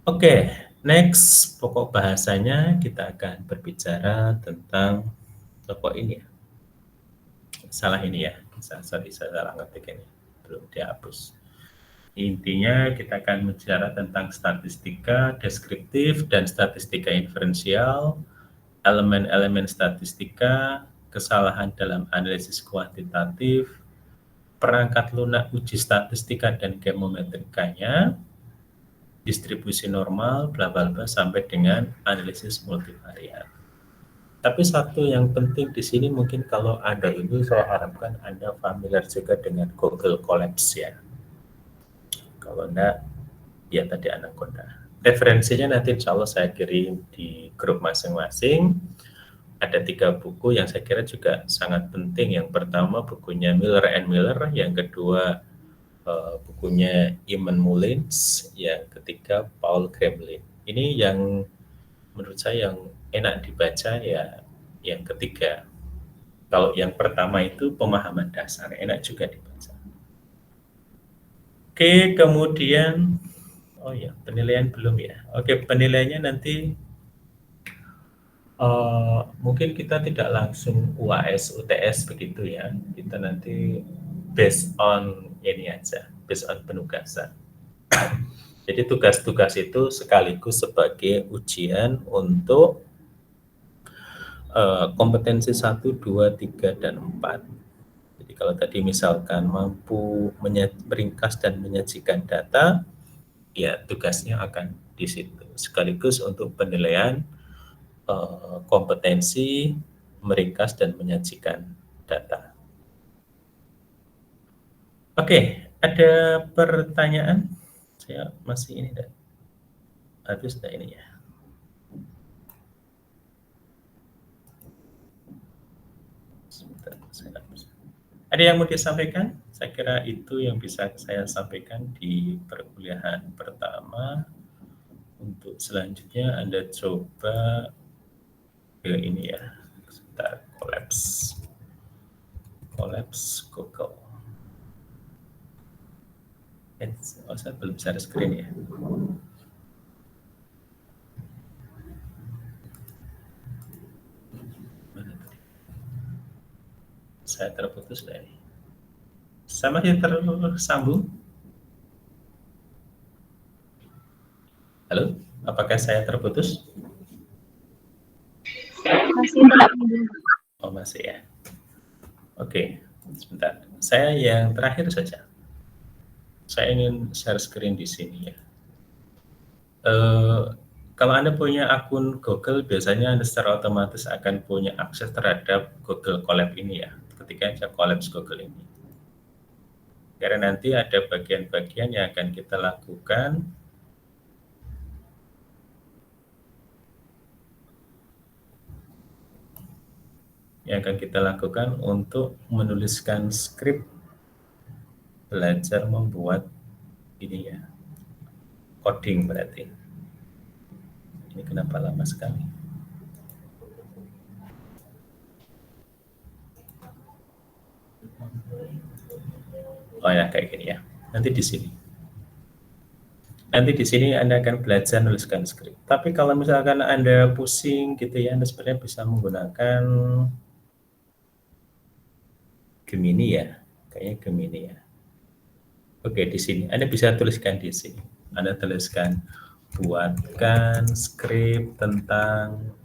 Oke, next pokok bahasanya kita akan berbicara tentang pokok ini ya. Salah ini ya, saya salah ngetik ini, belum dihapus. Intinya kita akan bicara tentang statistika deskriptif dan statistika inferensial, elemen-elemen statistika, kesalahan dalam analisis kuantitatif, perangkat lunak uji statistika dan kemometrikanya, distribusi normal, bla bla bla sampai dengan analisis multivariat. Tapi satu yang penting di sini mungkin kalau Anda ini saya harapkan Anda familiar juga dengan Google Colabs ya. Kalau enggak, ya tadi Anaconda. Referensinya nanti insya Allah saya kirim di grup masing-masing. Ada 3 buku yang saya kira juga sangat penting. Yang pertama bukunya Miller and Miller, yang kedua bukunya Iman Mullins, yang ketiga Paul Gremlin. Ini yang menurut saya yang enak dibaca ya yang ketiga. Kalau yang pertama itu pemahaman dasar, enak juga dibaca. Oke, kemudian, oh ya, penilaian belum ya. Oke, penilaiannya nanti mungkin kita tidak langsung UAS, UTS begitu ya. Kita nanti based on ini aja, based on penugasan. Jadi tugas-tugas itu sekaligus sebagai ujian untuk kompetensi 1, 2, 3, dan 4. Jadi kalau tadi misalkan mampu meringkas dan menyajikan data, ya tugasnya akan di situ. Sekaligus untuk penilaian kompetensi meringkas dan menyajikan data. Oke, ada pertanyaan? Saya masih ini dan habis ini ya. Sebentar, saya hapus. Ada yang mau disampaikan? Saya kira itu yang bisa saya sampaikan di perkuliahan pertama. Untuk selanjutnya Anda coba ke ini ya. Sebentar, collapse Google. Oh, saya belum share screen ya. Saya terputus dari. Sama yang tersambung? Halo, apakah saya terputus? Masih tidak mendengar. Oh, masih ya. Oke, sebentar. Saya yang terakhir saja. Saya ingin share screen di sini ya. Kalau Anda punya akun Google, biasanya Anda secara otomatis akan punya akses terhadap Google Colab ini ya, ketika Anda collapse Google ini. Karena nanti ada bagian-bagian yang akan kita lakukan untuk menuliskan skrip belajar membuat ini ya, coding berarti. Ini kenapa lama sekali? Oh ya, kayak gini ya. Nanti di sini. Nanti di sini Anda akan belajar menuliskan skrip. Tapi kalau misalkan Anda pusing gitu ya, Anda sebenarnya bisa menggunakan Gemini ya. Kayaknya Gemini ya. Oke, di sini Anda bisa tuliskan di sini. Anda tuliskan buatkan skrip tentang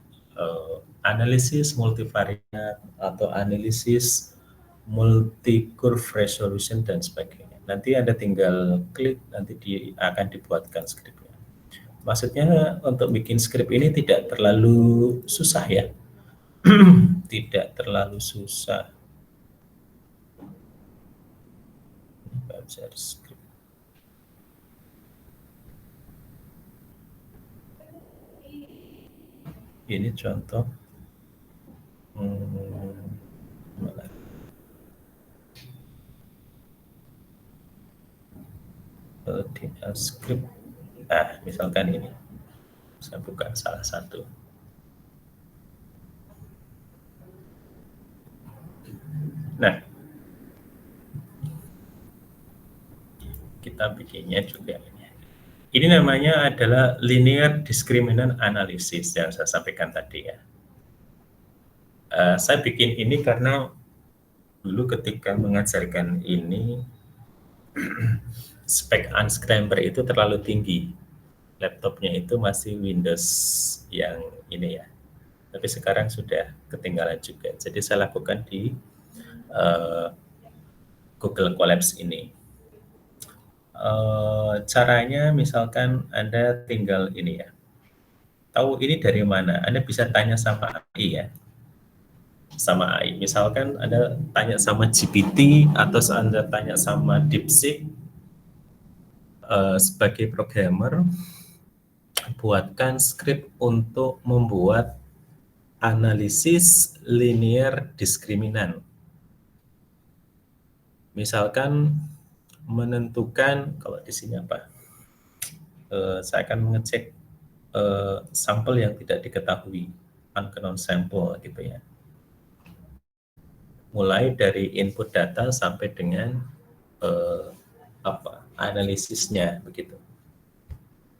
analisis multivariat atau analisis multi-curve resolution dan sebagainya. Nanti Anda tinggal klik, nanti akan dibuatkan skripnya. Maksudnya untuk bikin skrip ini tidak terlalu susah ya. Tidak terlalu susah. Belajar skrip. Ini contoh. Di skrip. Nah, misalkan ini. Saya buka salah satu. Nah, kita bikinnya juga ini. Ini namanya adalah linear discriminant analysis yang saya sampaikan tadi ya. Saya bikin ini karena dulu ketika mengajarkan ini spek unscramble itu terlalu tinggi. Laptopnya itu masih Windows yang ini ya. Tapi sekarang sudah ketinggalan juga. Jadi saya lakukan di Google Colabs ini. Caranya misalkan Anda tinggal ini ya. Tahu ini dari mana? Anda bisa tanya sama AI ya. Sama AI. Misalkan Anda tanya sama GPT atau Anda tanya sama DeepSeek sebagai programmer, buatkan skrip untuk membuat analisis linear diskriminan. Misalkan menentukan, kalau di sini apa? Saya akan mengecek sampel yang tidak diketahui, unknown sample gitu ya. Mulai dari input data sampai dengan analisisnya begitu.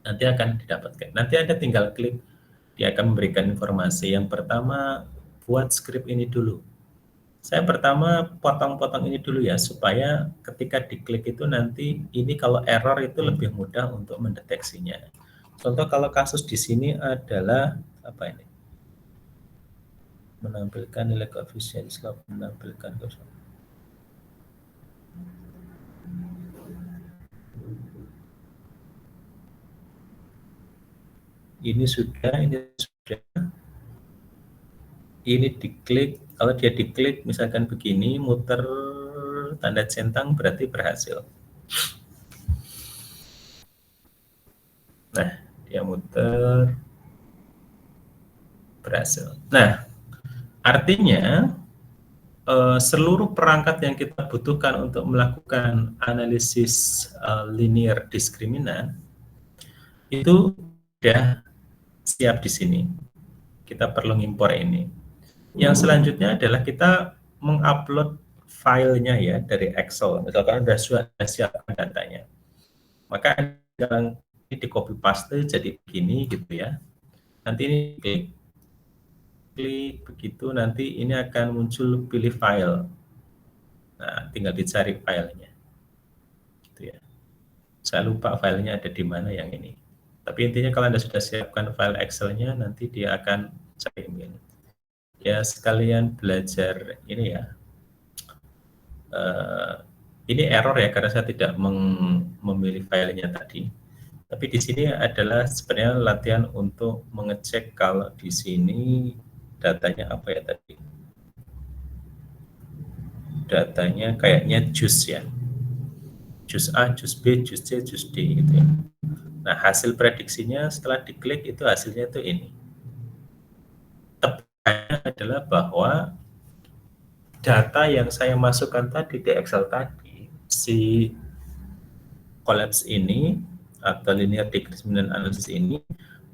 Nanti akan didapatkan. Nanti Anda tinggal klik, dia akan memberikan informasi. Yang pertama, buat skrip ini dulu. Saya pertama potong-potong ini dulu ya, supaya ketika diklik itu nanti ini kalau error itu lebih mudah untuk mendeteksinya. Contoh kalau kasus di sini adalah apa ini? Menampilkan nilai koefisien slope, menampilkan ini sudah, ini diklik, kalau dia diklik misalkan begini, muter tanda centang berarti berhasil. Nah, dia muter, berhasil. Nah, artinya seluruh perangkat yang kita butuhkan untuk melakukan analisis linear diskriminan itu sudah siap di sini. Kita perlu impor ini. Yang selanjutnya adalah kita mengupload filenya ya dari Excel. Misalkan sudah siapkan datanya, maka jangan ini di copy paste jadi begini gitu ya. Nanti ini klik begitu, nanti ini akan muncul pilih file. Nah, tinggal dicari filenya. Gitu ya. Saya lupa filenya ada di mana yang ini. Tapi intinya kalau Anda sudah siapkan file Excel-nya, nanti dia akan cari ini. Ya, sekalian belajar ini ya. Ini error ya karena saya tidak memilih filenya tadi. Tapi di sini adalah sebenarnya latihan untuk mengecek kalau di sini datanya apa ya tadi. Datanya kayaknya jus ya. Jus A, jus B, jus C, jus D gitu ya. Nah, hasil prediksinya setelah diklik itu hasilnya itu ini. Tepatnya adalah bahwa data yang saya masukkan tadi di Excel tadi, si collapse ini atau linear discriminant analysis ini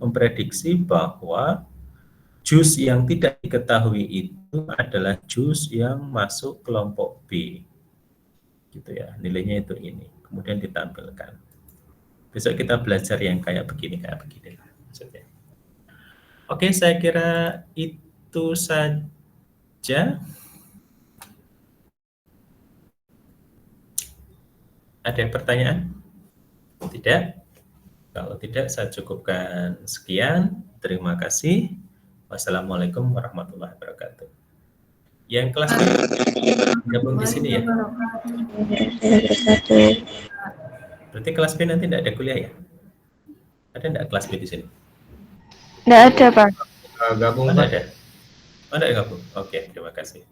memprediksi bahwa jus yang tidak diketahui itu adalah jus yang masuk kelompok B. Gitu ya, nilainya itu ini. Kemudian ditampilkan. Besok kita belajar yang kayak begini maksudnya. Oke, saya kira itu saja. Ada pertanyaan? Tidak? Kalau tidak, saya cukupkan sekian. Terima kasih. Wassalamualaikum warahmatullahi wabarakatuh. Yang kelas B gabung di sini ya. Berarti kelas B nanti tidak ada kuliah ya? Ada tidak kelas B di sini? Tidak ada, Pak. Gabung, Tidak Pak. ada. Oh, tidak gabung. Oke, terima kasih.